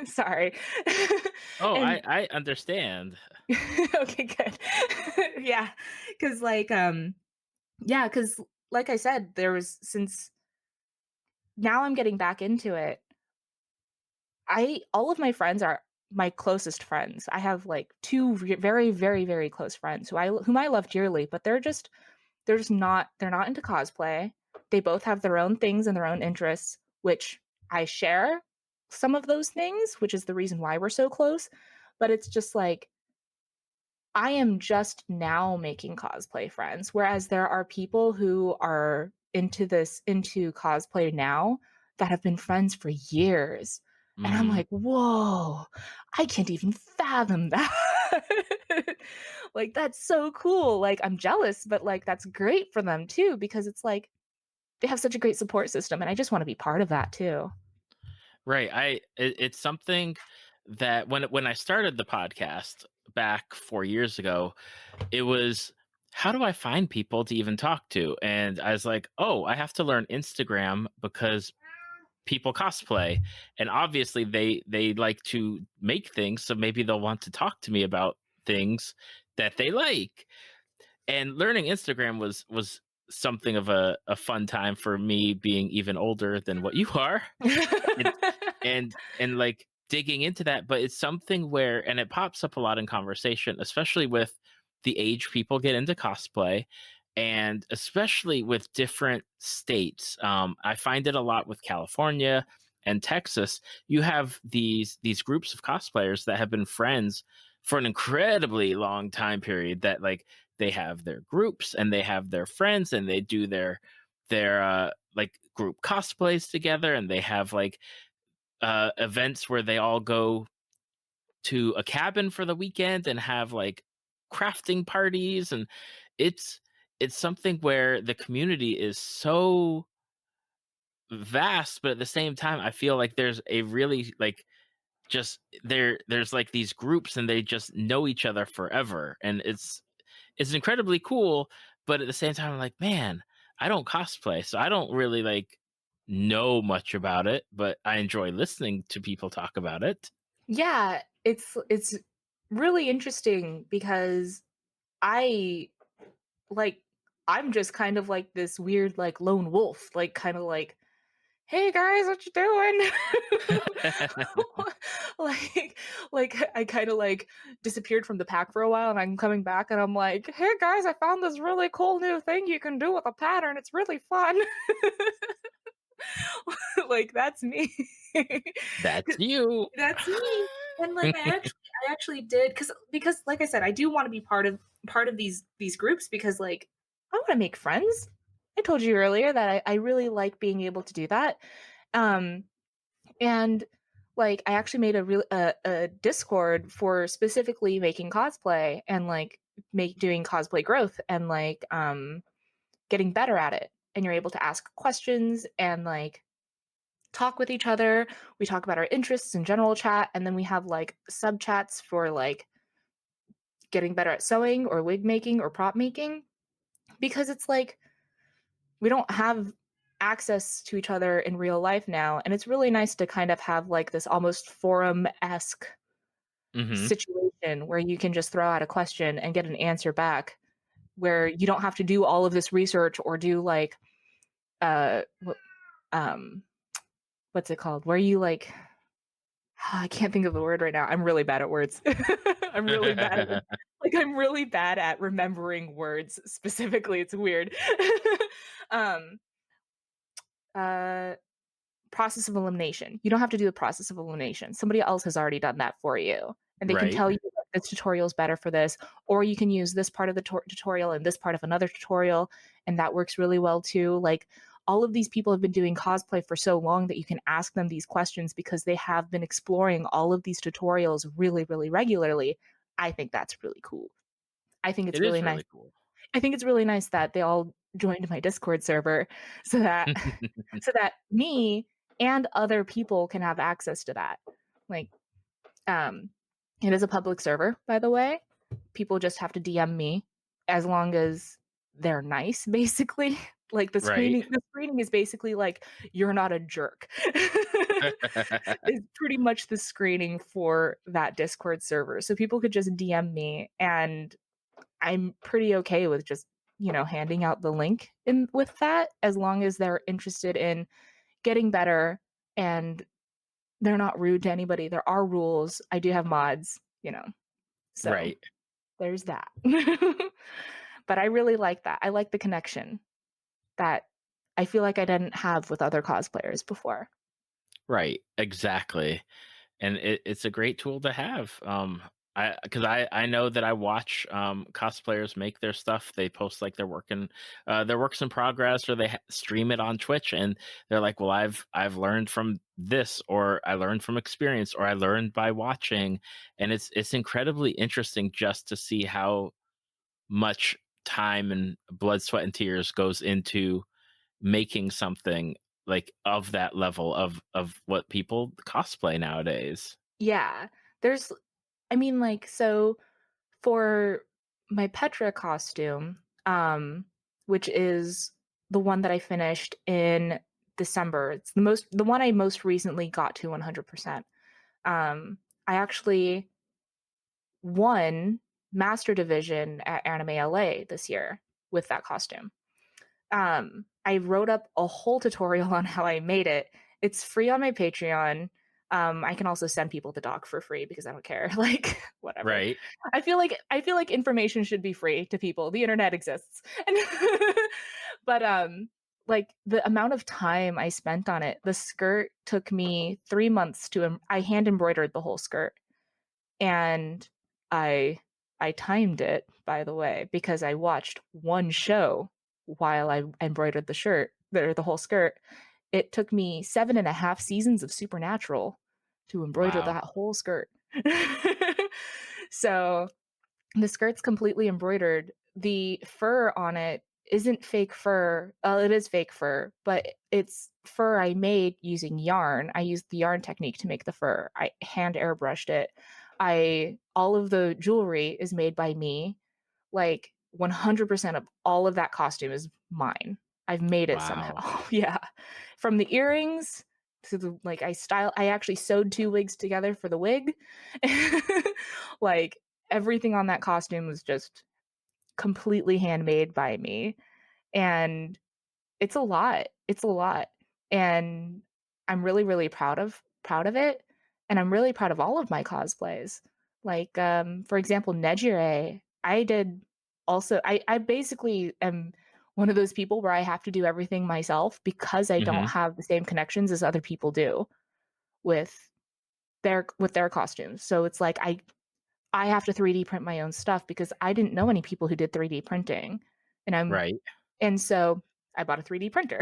Sorry. Oh, And I understand. okay, good. Yeah, because yeah, because like I said, there was since now I'm getting back into it. I all of my friends are my closest friends. I have like two very, very, very close friends whom I love dearly, but they're not into cosplay. They both have their own things and their own interests, which I share some of those things, which is the reason why we're so close. But it's just like I am just now making cosplay friends, whereas there are people who are into cosplay now that have been friends for years. And I'm Mhm. like, whoa, I can't even fathom that. Like, that's so cool. Like, I'm jealous, but like, that's great for them too, because it's like they have such a great support system. And I just want to be part of that too. Right. It's something that when I started the podcast back 4 years ago, it was how do I find people to even talk to? And I was like, "Oh, I have to learn Instagram because people cosplay." And obviously they like to make things, so maybe they'll want to talk to me about things that they like. And learning Instagram was something of a fun time for me being even older than what you are. And and like digging into that, but it's something where and it pops up a lot in conversation, especially with the age people get into cosplay and especially with different states. I find it a lot with California and Texas. You have these groups of cosplayers that have been friends for an incredibly long time period, that like they have their groups and they have their friends and they do their like group cosplays together, and they have like events where they all go to a cabin for the weekend and have like crafting parties. And it's it's something where the community is so vast, but at the same time I feel like there's a really like just there's like these groups and they just know each other forever, and it's incredibly cool. But at the same time I'm like, man, I don't cosplay, so I don't really like know much about it, but I enjoy listening to people talk about it. Yeah, it's really interesting because I like I'm just kind of like this weird like lone wolf, like kind of like, "Hey guys, what you doing?" like I kind of like disappeared from the pack for a while and I'm coming back and I'm like, "Hey guys, I found this really cool new thing you can do with a pattern. It's really fun." Like that's me. That's you. That's me. And like I actually did because like I said, I do want to be part of these groups because like I want to make friends. I told you earlier that I really like being able to do that. Um and like I actually made a Discord for specifically making cosplay and like make doing cosplay growth and like getting better at it. And you're able to ask questions and like talk with each other. We talk about our interests in general chat, and then we have like sub chats for like getting better at sewing or wig making or prop making because it's like we don't have access to each other in real life now, and it's really nice to kind of have like this almost forum-esque Hmm. situation where you can just throw out a question and get an answer back where you don't have to do all of this research or do like uh um what's it called where you like I can't think of the word right now. I'm really bad at words. I'm really bad at like I'm really bad at remembering words specifically. It's weird. um uh Process of elimination. You don't have to do the process of elimination. Somebody else has already done that for you. And they can Right. tell you that this tutorial is better for this, or you can use this part of the tutorial and this part of another tutorial, and that works really well too. Like all of these people have been doing cosplay for so long that you can ask them these questions because they have been exploring all of these tutorials really, really regularly. I think that's really cool. I think it's It really is nice. really cool. I think it's really nice that they all joined my Discord server so that so that me and other people can have access to that. Like, um, it is a public server, by the way. People just have to DM me as long as they're nice, basically. Like Right. the screening is basically like you're not a jerk. is pretty much the screening for that Discord server. So people could just DM me, and I'm pretty okay with just, handing out the link in with that, as long as they're interested in getting better and they're not rude to anybody. There are rules. I do have mods. So Right. there's that. But I really like that. I like the connection that I feel like I didn't have with other cosplayers before. Right. Exactly. And it's a great tool to have. I know that I watch cosplayers make their stuff. They post like their works in progress, or they stream it on Twitch, and they're like, "Well, I've learned from this, or I learned from experience, or I learned by watching," and it's incredibly interesting just to see how much time and blood, sweat, and tears goes into making something like of that level of what people cosplay nowadays. Yeah. There's so for my Petra costume, which is the one that I finished in December. It's the one I most recently got to 100%. I actually won Master Division at Anime LA this year with that costume. I wrote up a whole tutorial on how I made it. It's free on my Patreon. I can also send people the doc for free because I don't care. Like, whatever. Right. I feel like information should be free to people. The internet exists. And but like the amount of time I spent on it, the skirt took me 3 months I hand embroidered the whole skirt. And I I timed it, by the way, because I watched one show while I embroidered the whole skirt. It took me 7.5 seasons of Supernatural to embroider Wow. that whole skirt. So the skirt's completely embroidered. The fur on it isn't fake fur. It is fake fur, but it's fur I made using yarn. I used the yarn technique to make the fur. I hand airbrushed it. All of the jewelry is made by me. Like 100% of all of that costume is mine. I've made it somehow. Wow. Yeah. From the earrings to I actually sewed 2 wigs together for the wig. Like everything on that costume was just completely handmade by me. And it's a lot. It's a lot. And I'm really, really proud of it. And I'm really proud of all of my cosplays. Like, for example, Nejire, I basically am one of those people where I have to do everything myself because I don't Hmm. have the same connections as other people do with their costumes. So it's like I have to 3D print my own stuff because I didn't know any people who did 3D printing. And Right. so I bought a 3D printer.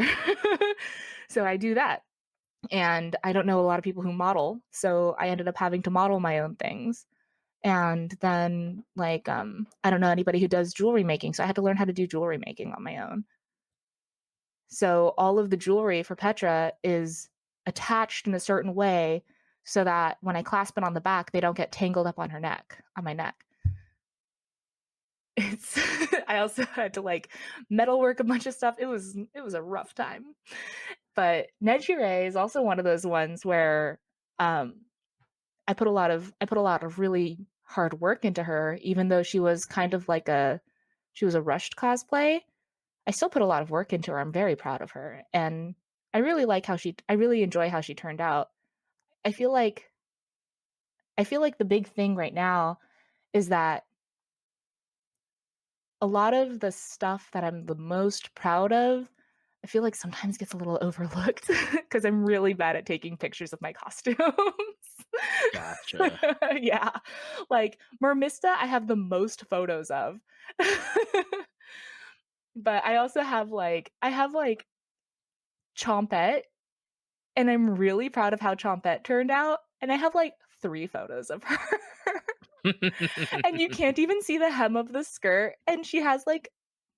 So I do that. And I don't know a lot of people who model, so I ended up having to model my own things. And then I don't know anybody who does jewelry making, so I had to learn how to do jewelry making on my own. So all of the jewelry for Petra is attached in a certain way so that when I clasp it on the back, they don't get tangled up on my neck. It's I also had to metalwork a bunch of stuff. It was a rough time. But Nejire is also one of those ones where um I put a lot of really hard work into her, even though she was kind of she was a rushed cosplay. I still put a lot of work into her. I'm very proud of her. And I really enjoy how she turned out. I feel like the big thing right now is that a lot of the stuff that I'm the most proud of, I feel like sometimes gets a little overlooked because I'm really bad at taking pictures of my costumes. Gotcha. Yeah. Like Mermista, I have the most photos of. But I also have Chompette, and I'm really proud of how Chompette turned out. And I have 3 photos of her. And you can't even see the hem of the skirt. And she has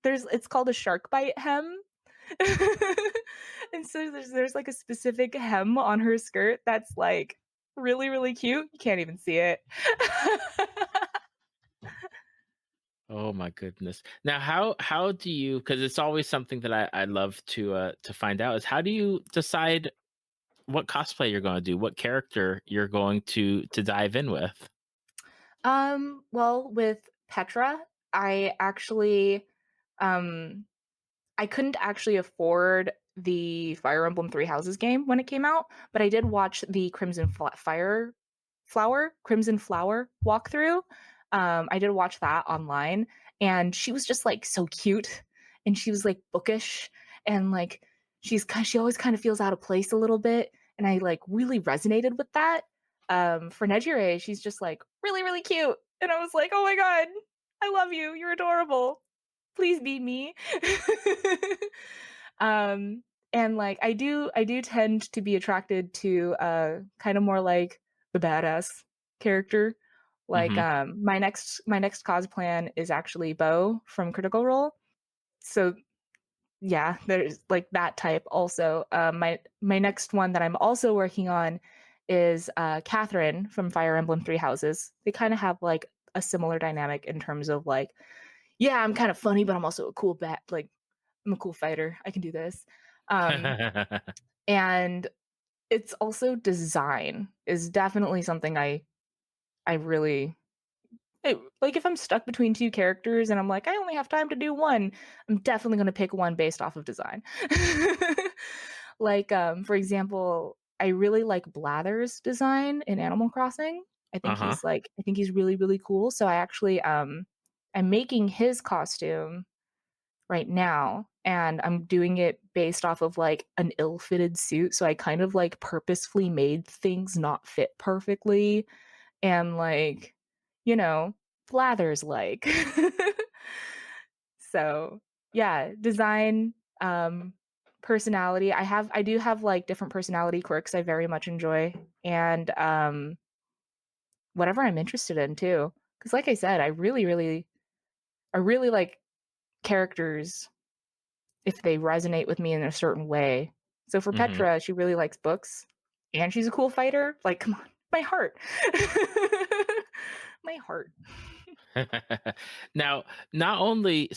it's called a shark bite hem. And so there's a specific hem on her skirt that's really, really cute. You can't even see it. Oh my goodness. Now, how do you? Because it's always something that I love to find out is how do you decide what cosplay you're going to do, what character you're going to dive in with. Well, with Petra, I actually I couldn't actually afford the Fire Emblem Three Houses game when it came out, but I did watch the Crimson Flower walkthrough. I did watch that online, and she was just like so cute, and she was like bookish, and like she always kind of feels out of place a little bit, and I like really resonated with that. For Nejire, she's just like really really cute, and I was like, oh my god, I love you, you're adorable. Please be me. And like I do tend to be attracted to kind of more like the badass character. Like my next cos plan is actually Bo from Critical Role. So yeah, there's like that type also. My next one that I'm also working on is Catherine from Fire Emblem Three Houses. They kind of have like a similar dynamic in terms of like, yeah, I'm kind of funny, but I'm also a cool like I'm a cool fighter. I can do this. And it's also design is definitely something I really like. If I'm stuck between two characters and I'm like, I only have time to do one, I'm definitely going to pick one based off of design. Like, for example, I really like Blather's design in Animal Crossing. I think he's really, really cool. So I actually, I'm making his costume right now, and I'm doing it based off of like an ill-fitted suit. So I kind of like purposefully made things not fit perfectly, and like, you know, Blathers like. So yeah, design, personality. I do have like different personality quirks I very much enjoy, and whatever I'm interested in too. Because like I said, I really like characters if they resonate with me in a certain way. So for Petra, she really likes books and she's a cool fighter. Like, come on, my heart. My heart. Now, not only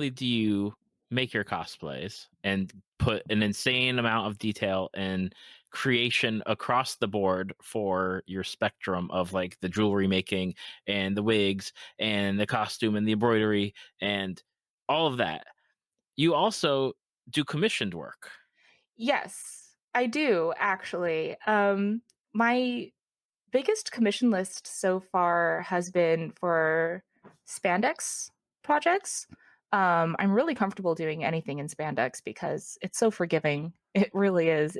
do you make your cosplays and put an insane amount of detail and creation across the board for your spectrum of like the jewelry making and the wigs and the costume and the embroidery and all of that, you also do commissioned work. Yes, I do actually. My biggest commission list so far has been for spandex projects. I'm really comfortable doing anything in spandex because it's so forgiving. It really is.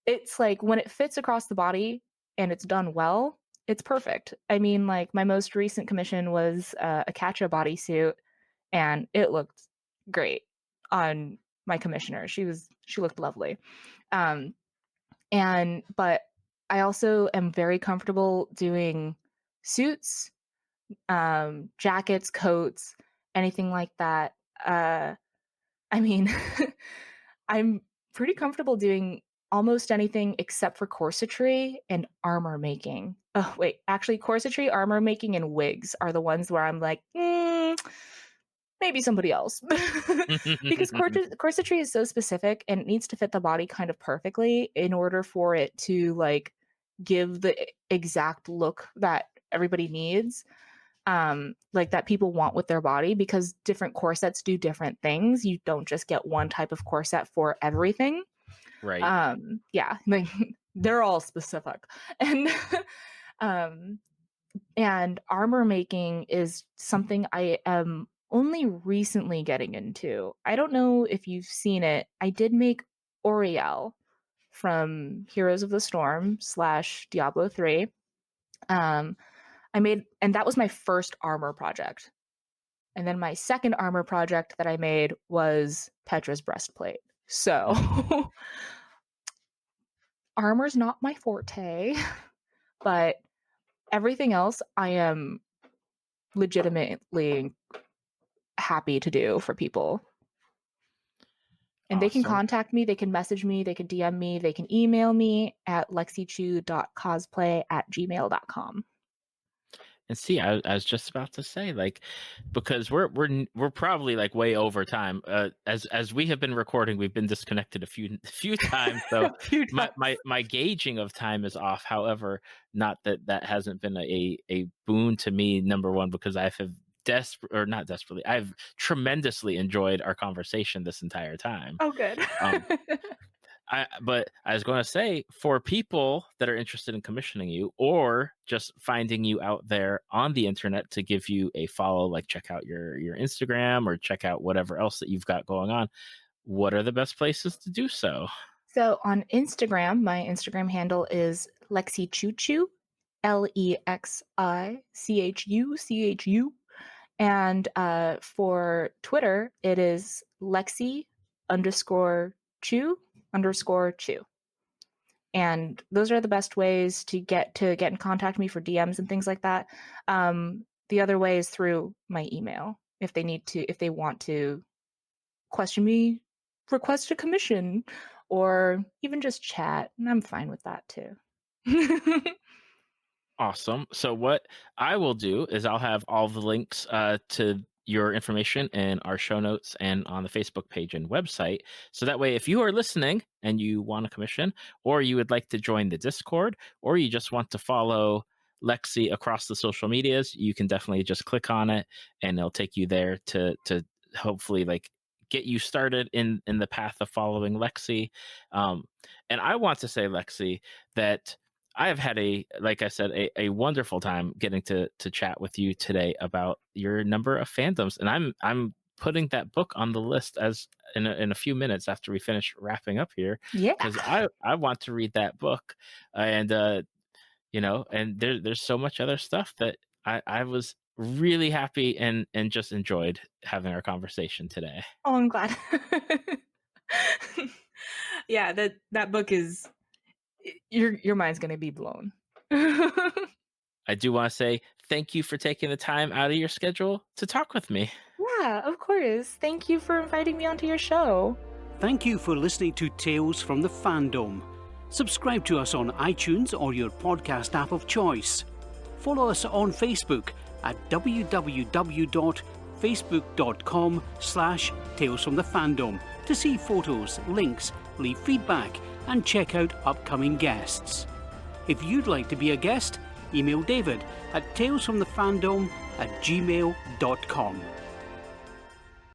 It's like when it fits across the body and it's done well, it's perfect. I mean, like my most recent commission was a Katja bodysuit, and it looked great on my commissioner. She looked lovely. But I also am very comfortable doing suits, jackets, coats, anything like that. I mean, I'm pretty comfortable doing almost anything except for corsetry and armor making. Oh, wait, actually, corsetry, armor making, and wigs are the ones where I'm like, maybe somebody else. Because corsetry is so specific and it needs to fit the body kind of perfectly in order for it to like give the exact look that everybody needs, like that people want with their body, because different corsets do different things. You don't just get one type of corset for everything. Right. Yeah, like they're all specific. And and armor making is something I am only recently getting into. I don't know if you've seen it. I did make Oriel from Heroes of the Storm / Diablo 3. And that was my first armor project. And then my second armor project that I made was Petra's breastplate. So armor's not my forte, but everything else I am legitimately happy to do for people. And They can contact me, they can message me, they can DM me, they can email me at lexichu.cosplay@gmail.com. And see, I was just about to say, like, because we're probably like way over time. As we have been recording, we've been disconnected a few times, so A few my, times. my gauging of time is off. However, not that hasn't been a boon to me. Number one, because I have not desperately, I've tremendously enjoyed our conversation this entire time. Oh, good. But I was going to say, for people that are interested in commissioning you or just finding you out there on the internet to give you a follow, like check out your Instagram or check out whatever else that you've got going on, what are the best places to do so? So on Instagram, my Instagram handle is LexiChu, LexiChu. And for Twitter, it is Lexi_Chu_Chu. And those are the best ways to get in contact with me for DMs and things like that. The other way is through my email. If they want to question me, request a commission, or even just chat, and I'm fine with that too. Awesome. So what I will do is I'll have all the links to your information in our show notes and on the Facebook page and website. So that way, if you are listening and you want a commission, or you would like to join the Discord, or you just want to follow Lexi across the social medias, you can definitely just click on it and it'll take you there to hopefully like get you started in the path of following Lexi. And I want to say, Lexi, that I have had like I said, a wonderful time getting to chat with you today about your number of fandoms, and I'm putting that book on the list as in a few minutes after we finish wrapping up here. Yeah, because I want to read that book, and and there's so much other stuff that I was really happy and just enjoyed having our conversation today. Oh, I'm glad. Yeah, that book is, your mind's gonna be blown. I do want to say thank you for taking the time out of your schedule to talk with me. Yeah, of course. Thank you for inviting me onto your show. Thank you for listening to Tales from the Fandom. Subscribe to us on iTunes or your podcast app of choice. Follow us on Facebook at www.facebook.com/talesfromthefandom to see photos, links, leave feedback, and check out upcoming guests. If you'd like to be a guest, email David at talesfromthefandom@gmail.com.